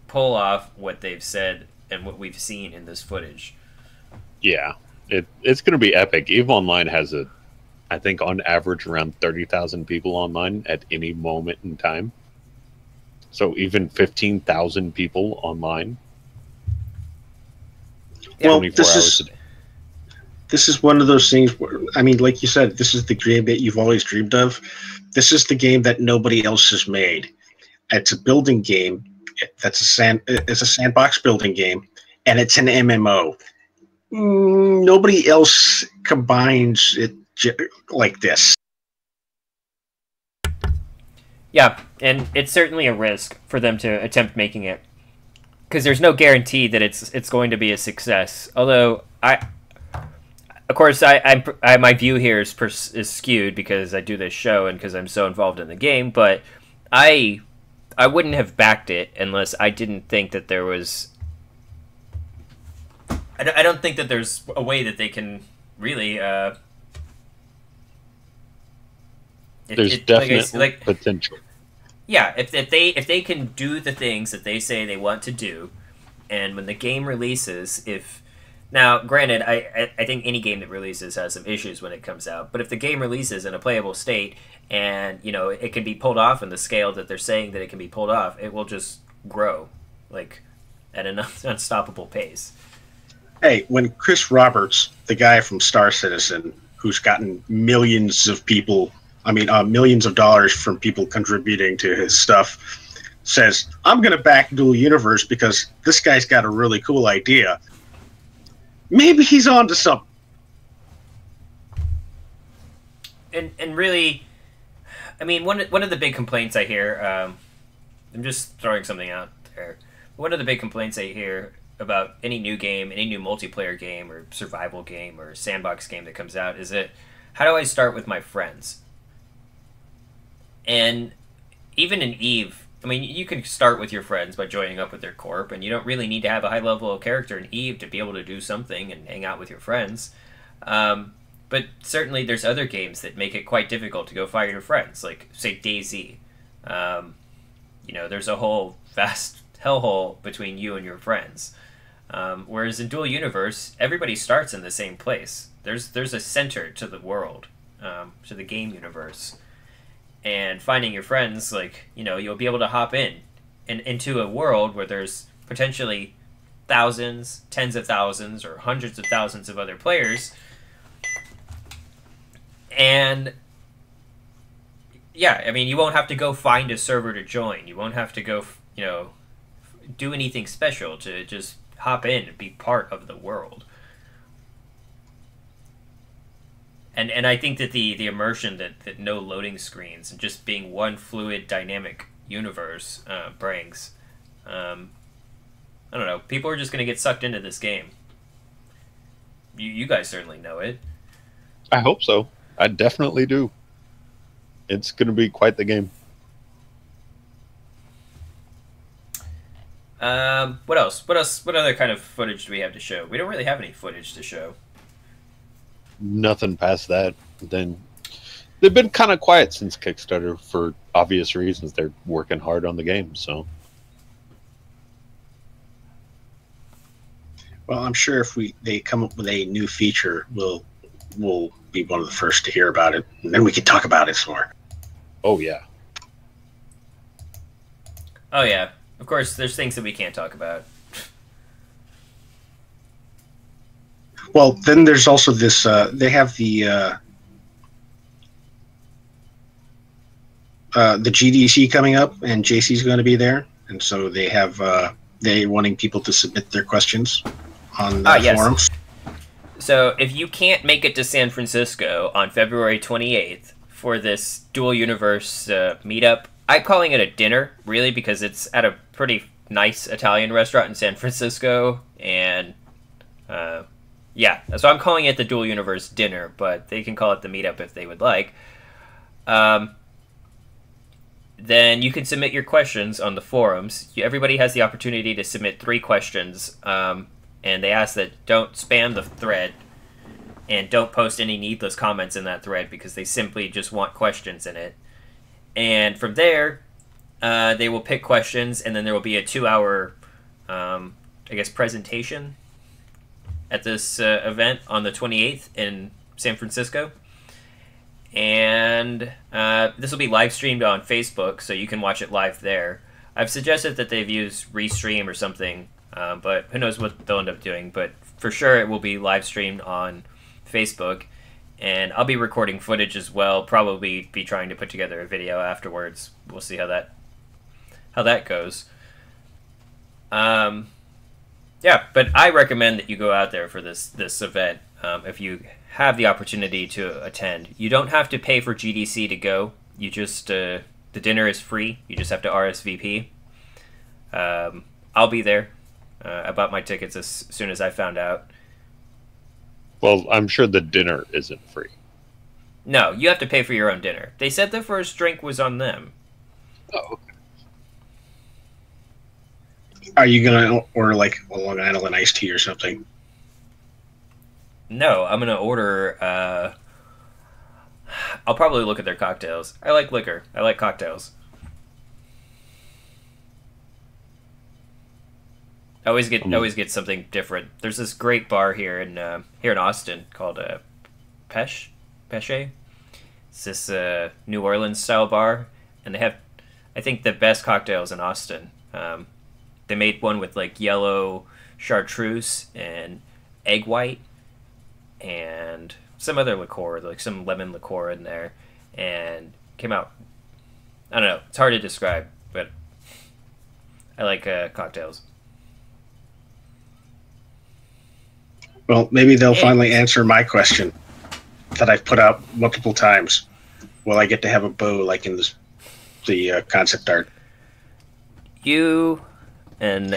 pull off what they've said and what we've seen in this footage. Yeah, it's going to be epic. EVE Online has I think on average around 30,000 people online at any moment in time. So even 15,000 people online. Well, 24 hours a day. this is one of those things where, I mean, like you said, this is the game that you've always dreamed of. This is the game that nobody else has made. It's a building game. It's a sandbox building game, and it's an MMO. Nobody else combines it like this. Yeah, and it's certainly a risk for them to attempt making it, because there's no guarantee that it's going to be a success. Although of course, my view here is skewed because I do this show and because I'm so involved in the game. But I wouldn't have backed it unless I didn't think that there was. I don't think that there's a way that they can really. There's definitely potential. Yeah, if they can do the things that they say they want to do, and when the game releases, now granted, I think any game that releases has some issues when it comes out, but if the game releases in a playable state and it can be pulled off in the scale that they're saying that it can be pulled off, it will just grow like at an unstoppable pace. Hey, when Chris Roberts, the guy from Star Citizen, who's gotten millions of dollars from people contributing to his stuff, says, I'm going to back Dual Universe because this guy's got a really cool idea. Maybe he's on to something. And really, I mean, one of the big complaints I hear, I'm just throwing something out there. One of the big complaints I hear about any new game, any new multiplayer game or survival game or sandbox game that comes out is that, how do I start with my friends? And even in EVE, I mean, you can start with your friends by joining up with their corp, and you don't really need to have a high level of character in EVE to be able to do something and hang out with your friends. But certainly there's other games that make it quite difficult to go find your friends, like, say, DayZ. There's a whole vast hellhole between you and your friends. Whereas in Dual Universe, everybody starts in the same place. There's a center to the world, to the game universe. And finding your friends, you'll be able to hop into a world where there's potentially thousands, tens of thousands, or hundreds of thousands of other players. And yeah, I mean, you won't have to go find a server to join. You won't have to go, do anything special to just hop in and be part of the world. And I think that the immersion that no loading screens and just being one fluid, dynamic universe brings, I don't know, people are just going to get sucked into this game. You guys certainly know it. I hope so. I definitely do. It's going to be quite the game. What else? What other kind of footage do we have to show? We don't really have any footage to show. Nothing past that. Then they've been kind of quiet since Kickstarter for obvious reasons. They're working hard on the game, so. Well, I'm sure if they come up with a new feature, we'll be one of the first to hear about it, and then we can talk about it some more. Oh yeah. Oh yeah. Of course, there's things that we can't talk about. Well, then there's also this. They have the GDC coming up, and JC's going to be there, and so they have they wanting people to submit their questions on the forums. So if you can't make it to San Francisco on February 28th for this Dual Universe meetup, I'm calling it a dinner, really, because it's at a pretty nice Italian restaurant in San Francisco, and yeah, so I'm calling it the Dual Universe dinner, but they can call it the meetup if they would like. Then you can submit your questions on the forums. Everybody has the opportunity to submit 3 questions, and they ask that don't spam the thread and don't post any needless comments in that thread because they simply just want questions in it. And from there, they will pick questions, and then there will be a 2-hour, presentation at this event on the 28th in San Francisco. And this will be live streamed on Facebook, so you can watch it live there. I've suggested that they've used Restream or something, but who knows what they'll end up doing. But for sure, it will be live streamed on Facebook, and I'll be recording footage as well. Probably be trying to put together a video afterwards. We'll see how that goes. Yeah, but I recommend that you go out there for this event if you have the opportunity to attend. You don't have to pay for GDC to go. You just the dinner is free. You just have to RSVP. I'll be there. I bought my tickets as soon as I found out. Well, I'm sure the dinner isn't free. No, you have to pay for your own dinner. They said the first drink was on them. Oh, okay. Are you gonna order like a Long Island iced tea or something? No, I'm gonna order. I'll probably look at their cocktails. I like liquor. I like cocktails. I always get something different. There's this great bar here in Austin called Peche. It's this New Orleans style bar, and they have, I think, the best cocktails in Austin. They made one with like yellow chartreuse and egg white and some other liqueur, like some lemon liqueur in there, and came out. I don't know. It's hard to describe, but I like cocktails. Well, maybe they'll finally answer my question that I've put out multiple times. Will I get to have a bow like in the concept art? You and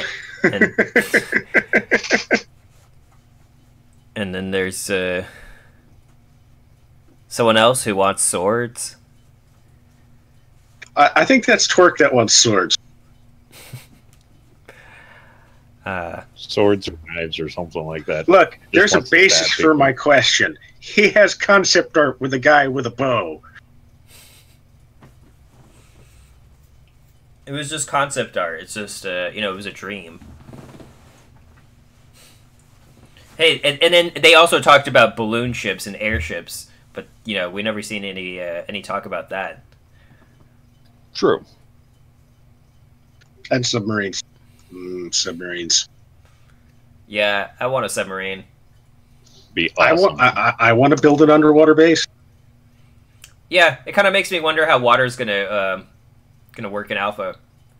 and then there's someone else who wants swords. I think that's Torque that wants swords. Swords or knives or something like that. Look, there's a basis for my question. He has concept art with a guy with a bow. It was just concept art. It's just, it was a dream. Hey, and then they also talked about balloon ships and airships, but, we never seen any talk about that. True. And submarines. Submarines. Yeah, I want a submarine. Be awesome. I want to build an underwater base. Yeah, it kind of makes me wonder how water's gonna work in alpha.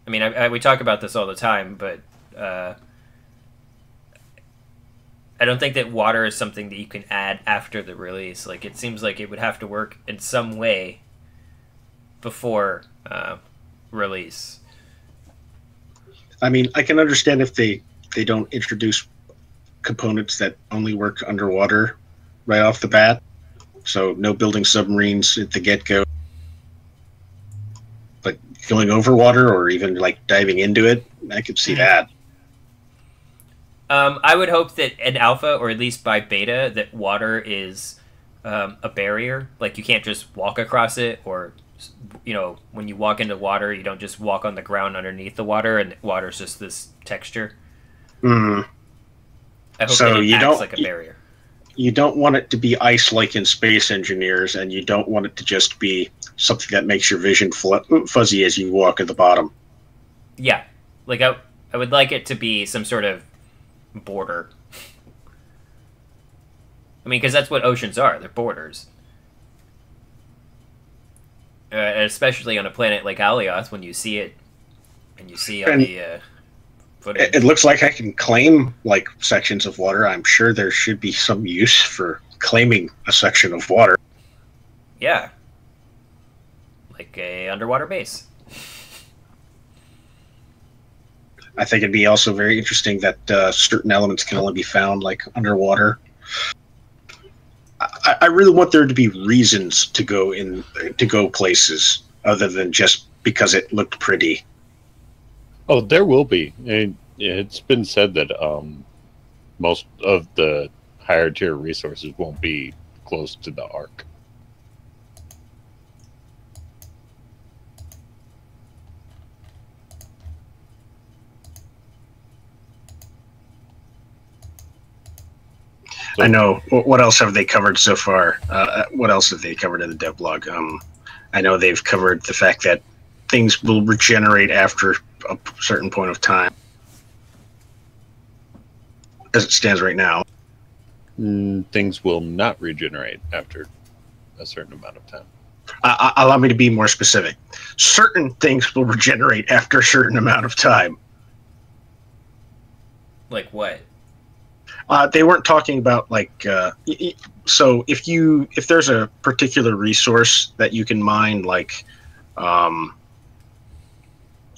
I mean, we talk about this all the time, but I don't think that water is something that you can add after the release. Like, it seems like it would have to work in some way before release. I mean, I can understand if they don't introduce components that only work underwater right off the bat. So no building submarines at the get-go. But going over water or even like diving into it, I could see that. I would hope that in alpha, or at least by beta, that water is a barrier. Like, you can't just walk across it, or when you walk into water, you don't just walk on the ground underneath the water, and water's just this texture. Mm-hmm. I hope that it acts like a barrier. You don't want it to be ice like in Space Engineers, and you don't want it to just be something that makes your vision fuzzy as you walk at the bottom. Yeah. Like, I would like it to be some sort of border. I mean, because that's what oceans are. They're borders. Especially on a planet like Alioth, when you see it, and you see all the footage. It looks like I can claim like sections of water. I'm sure there should be some use for claiming a section of water. Yeah, like a underwater base. I think it'd be also very interesting that certain elements can only be found like underwater. I really want there to be reasons to go places other than just because it looked pretty. Oh, there will be. And it's been said that most of the higher tier resources won't be close to the Ark. I know. What else have they covered so far? What else have they covered in the devlog? I know they've covered the fact that things will regenerate after a certain point of time, as it stands right now. Things will not regenerate after a certain amount of time. Allow me to be more specific. Certain things will regenerate after a certain amount of time. Like what? They weren't talking about like so if there's a particular resource that you can mine, like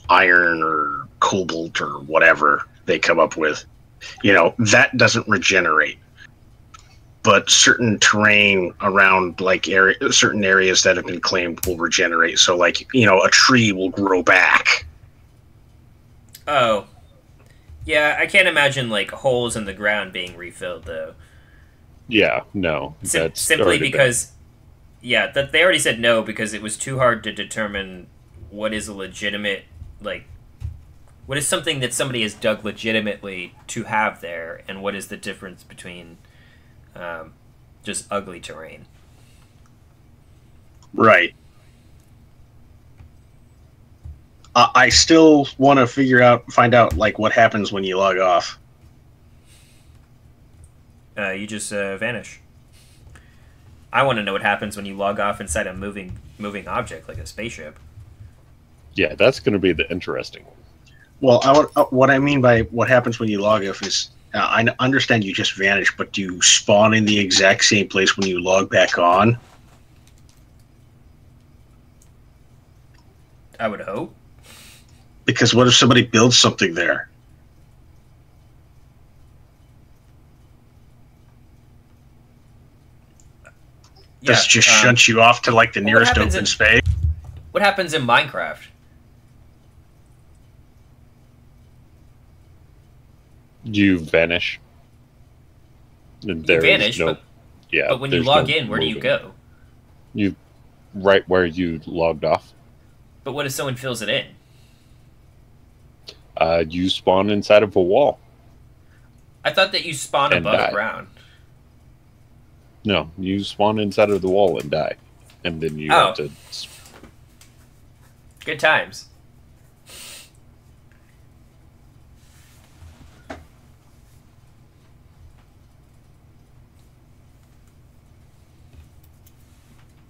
iron or cobalt or whatever they come up with, that doesn't regenerate. But certain terrain around like certain areas that have been claimed will regenerate. So like, a tree will grow back. Oh. Yeah, I can't imagine like holes in the ground being refilled though. Yeah, no. That's simply because that they already said no because it was too hard to determine what is a legitimate, like, what is something that somebody has dug legitimately to have there, and what is the difference between just ugly terrain. Right. I still want to find out like what happens when you log off. You just vanish. I want to know what happens when you log off inside a moving object like a spaceship. Yeah, that's going to be the interesting one. Well, what I mean by what happens when you log off is I understand you just vanish, but do you spawn in the exact same place when you log back on? I would hope. Because what if somebody builds something there? Does it just shunt you off to like the nearest open space? What happens in Minecraft? You vanish. You vanish, but when you log in, where do you go? You right where you logged off. But what if someone fills it in? You spawn inside of a wall. I thought that you spawn above ground. No, you spawn inside of the wall and die. And then you have to... Good times.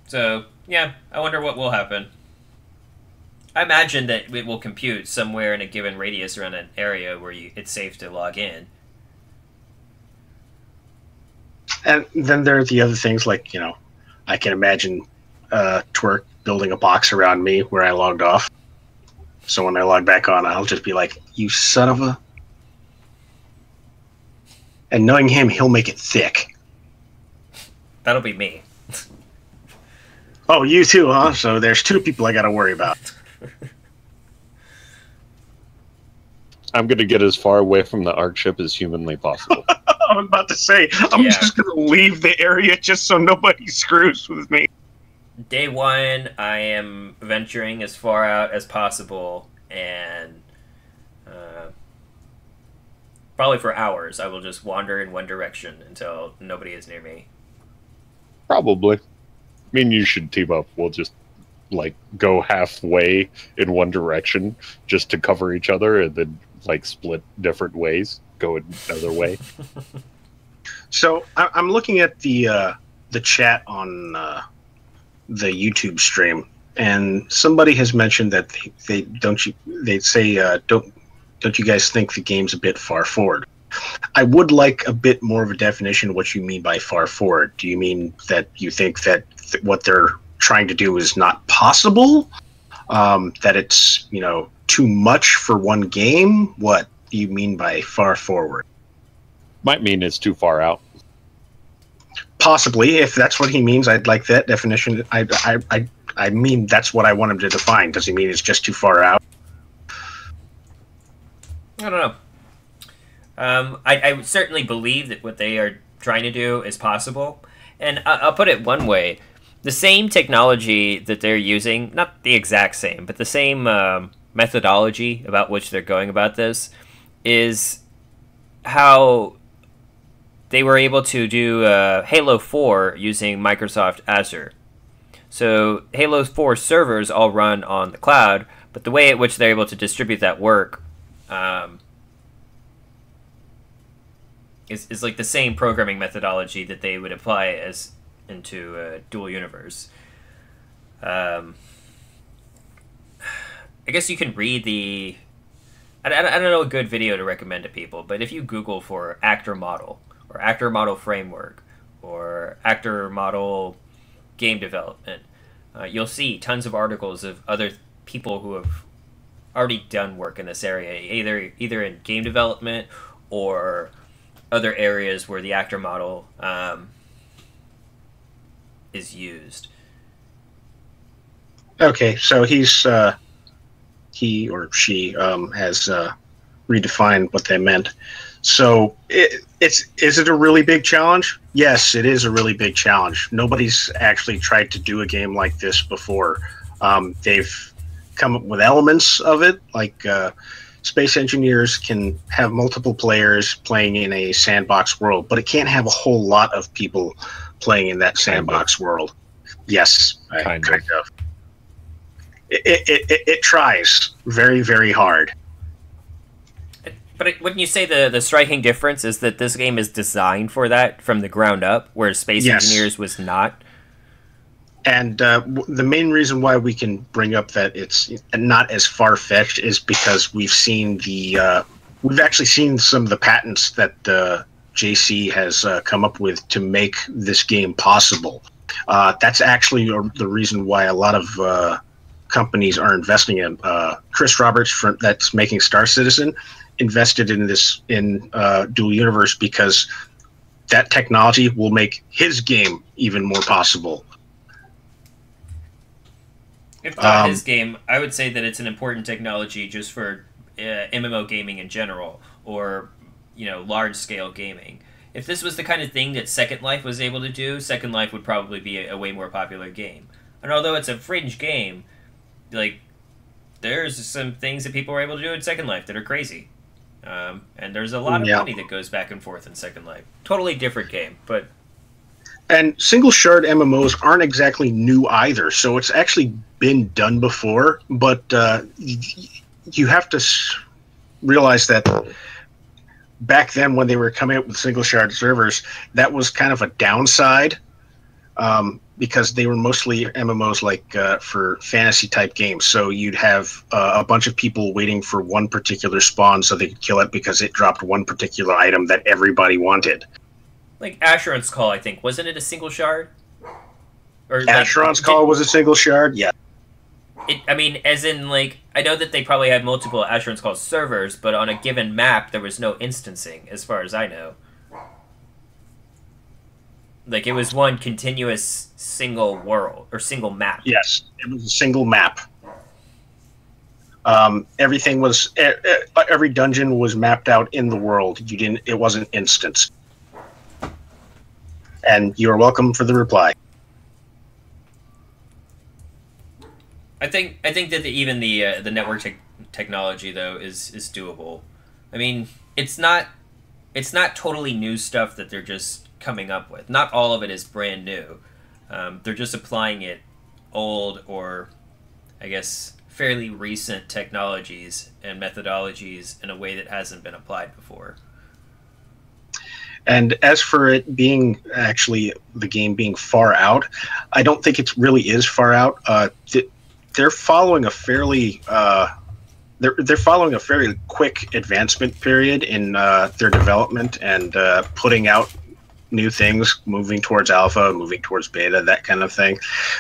So, yeah, I wonder what will happen. I imagine that it will compute somewhere in a given radius around an area where it's safe to log in. And then there are the other things like, I can imagine Twerk building a box around me where I logged off. So when I log back on, I'll just be like, you son of a... And knowing him, he'll make it thick. That'll be me. Oh, you too, huh? So there's two people I gotta worry about. I'm going to get as far away from the Ark ship as humanly possible. I was about to say, I'm just going to leave the area just so nobody screws with me. Day one, I am venturing as far out as possible, and probably for hours, I will just wander in one direction until nobody is near me. Probably. I mean, you should team up. We'll just, like, go halfway in one direction just to cover each other, and then, like, split different ways, go another way. So I'm looking at the chat on the YouTube stream, and somebody has mentioned that don't you guys think the game's a bit far forward? I would like a bit more of a definition of what you mean by far forward. Do you mean that you think that what they're trying to do is not possible? That it's, too much for one game? What do you mean by far forward? Might mean it's too far out. Possibly, if that's what he means, I'd like that definition. I mean, that's what I want him to define. Does he mean it's just too far out? I don't know. I certainly believe that what they are trying to do is possible. And I'll put it one way. The same technology that they're using, not the exact same, but the same methodology about which they're going about this, is how they were able to do Halo 4 using Microsoft Azure. So Halo 4 servers all run on the cloud, but the way at which they're able to distribute that work is like the same programming methodology that they would apply as into Dual Universe. I guess you can read the... I don't know a good video to recommend to people, but if you Google for actor model, or actor model framework, or actor model game development, you'll see tons of articles of other people who have already done work in this area, either in game development or other areas where the actor model is used. Okay, so he or she has redefined what they meant. So is it a really big challenge? Yes, it is a really big challenge. Nobody's actually tried to do a game like this before. They've come up with elements of it, like Space Engineers can have multiple players playing in a sandbox world, but it can't have a whole lot of people playing in that sandbox world. Yes, kind of. It tries very, very hard. But wouldn't you say the striking difference is that this game is designed for that from the ground up, whereas Space Engineers was not? And the main reason why we can bring up that it's not as far-fetched is because we've seen we've actually seen some of the patents that JC has come up with to make this game possible. That's actually the reason why a lot of companies are investing in. Chris Roberts, that's making Star Citizen, invested in this in Dual Universe because that technology will make his game even more possible. If not his game, I would say that it's an important technology just for MMO gaming in general, or large-scale gaming. If this was the kind of thing that Second Life was able to do, Second Life would probably be a way more popular game. And although it's a fringe game, like, there's some things that people are able to do in Second Life that are crazy. And there's a lot of money that goes back and forth in Second Life. Totally different game, but... And single shard MMOs aren't exactly new either, so it's actually been done before, but you have to realize that back then when they were coming up with single shard servers, that was kind of a downside, because they were mostly MMOs like for fantasy type games. So you'd have a bunch of people waiting for one particular spawn so they could kill it because it dropped one particular item that everybody wanted. Like Asheron's Call, I think. Wasn't it a single shard? Or Asheron's Call was a single shard, yeah. I mean, as in, like, I know that they probably had multiple Asheron's Call servers, but on a given map, there was no instancing, as far as I know. Like, it was one continuous single world, or single map. Yes, it was a single map. Everything was... every dungeon was mapped out in the world. It wasn't instanced. And you are welcome for the reply. I think that even the network technology though is doable. I mean, it's not totally new stuff that they're just coming up with. Not all of it is brand new. They're just applying it old, or I guess fairly recent technologies and methodologies in a way that hasn't been applied before. And as for it being actually the game being far out, I don't think it really is far out. They're following a fairly they're following a fairly quick advancement period in their development and putting out new things, moving towards alpha, moving towards beta, that kind of thing.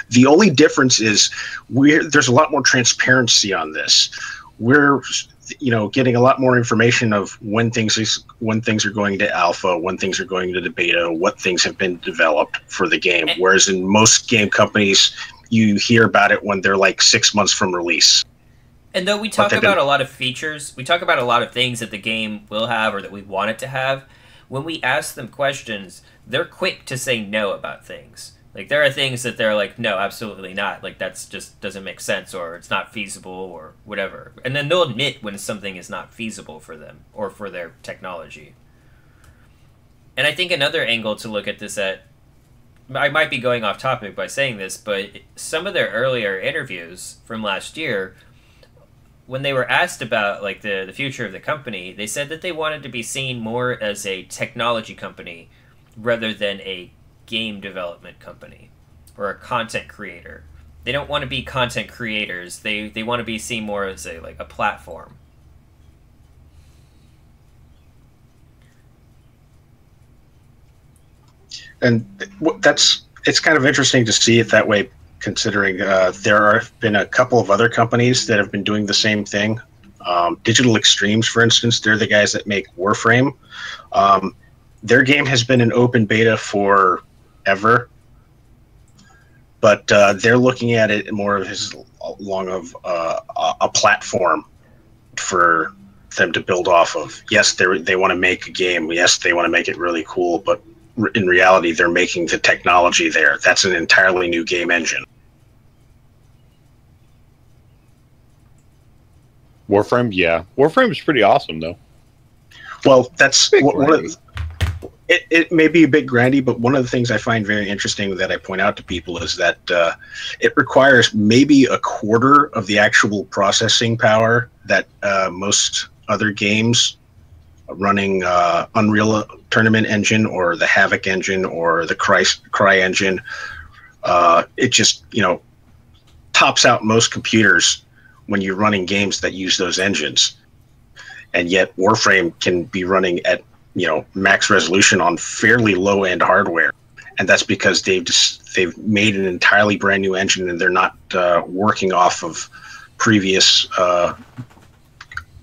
The only difference is there's a lot more transparency on this. We're getting a lot more information of when things are going to alpha, when things are going to the beta, what things have been developed for the game. Whereas in most game companies, you hear about it when they're like 6 months from release. And though we talk about a lot of features, we talk about a lot of things that the game will have or that we want it to have, when we ask them questions, they're quick to say no about things. Like, there are things that they're like, no, absolutely not. Like, that's just doesn't make sense, or it's not feasible, or whatever. And then they'll admit when something is not feasible for them, or for their technology. And I think another angle to look at this at, I might be going off topic by saying this, but some of their earlier interviews from last year when they were asked about like the future of the company, they said that they wanted to be seen more as a technology company rather than a game development company or a content creator. They don't want to be content creators. They want to be seen more as a platform. And it's kind of interesting to see it that way, considering there have been a couple of other companies that have been doing the same thing. Digital Extremes, for instance, they're the guys that make Warframe. Their game has been in open beta forever, but they're looking at it more as along of a platform for them to build off of. Yes, they want to make a game. Yes, they want to make it really cool, but in reality, they're making the technology there. That's an entirely new game engine. Warframe, yeah. Warframe is pretty awesome, though. Well, that's it may be a bit grindy, but one of the things I find very interesting that I point out to people is that it requires maybe a quarter of the actual processing power that most other games running Unreal Tournament engine or the Havoc engine or the Cry engine. It just, tops out most computers when you're running games that use those engines. And yet Warframe can be running at, max resolution on fairly low end hardware. And that's because they've made an entirely brand new engine, and they're not working off of previous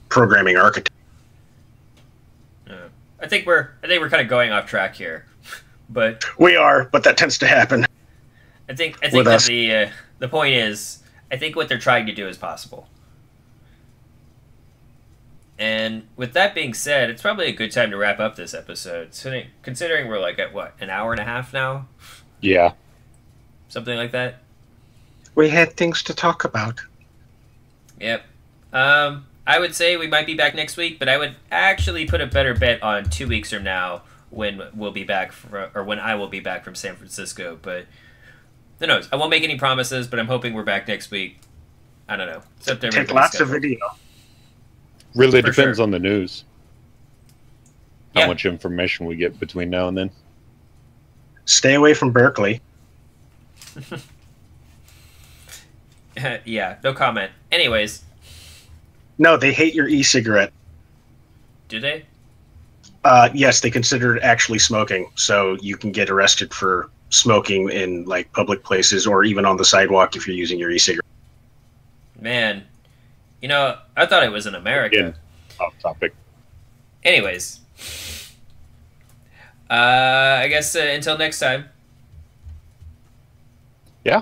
programming architecture. I think we're kind of going off track here, but we are. But that tends to happen. I think that the point is, I think what they're trying to do is possible. And with that being said, it's probably a good time to wrap up this episode. So, considering we're like at what, an hour and a half now? Yeah, something like that. We had things to talk about. Yep. I would say we might be back next week, but I would actually put a better bet on 2 weeks from now when we'll be back when I will be back from San Francisco. But who knows? I won't make any promises, but I'm hoping we're back next week. I don't know. It's up to everybody's Take lots schedule. of video. Really For depends sure. on the news. How much information we get between now and then. Stay away from Berkeley. Yeah, no comment. Anyways. No, they hate your e-cigarette. Do they? Yes, they consider it actually smoking, so you can get arrested for smoking in like public places or even on the sidewalk if you're using your e-cigarette. Man, I thought it was in America. Again, off topic. Anyways, I guess until next time. Yeah.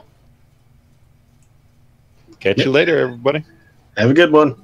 Catch you later, everybody. Have a good one.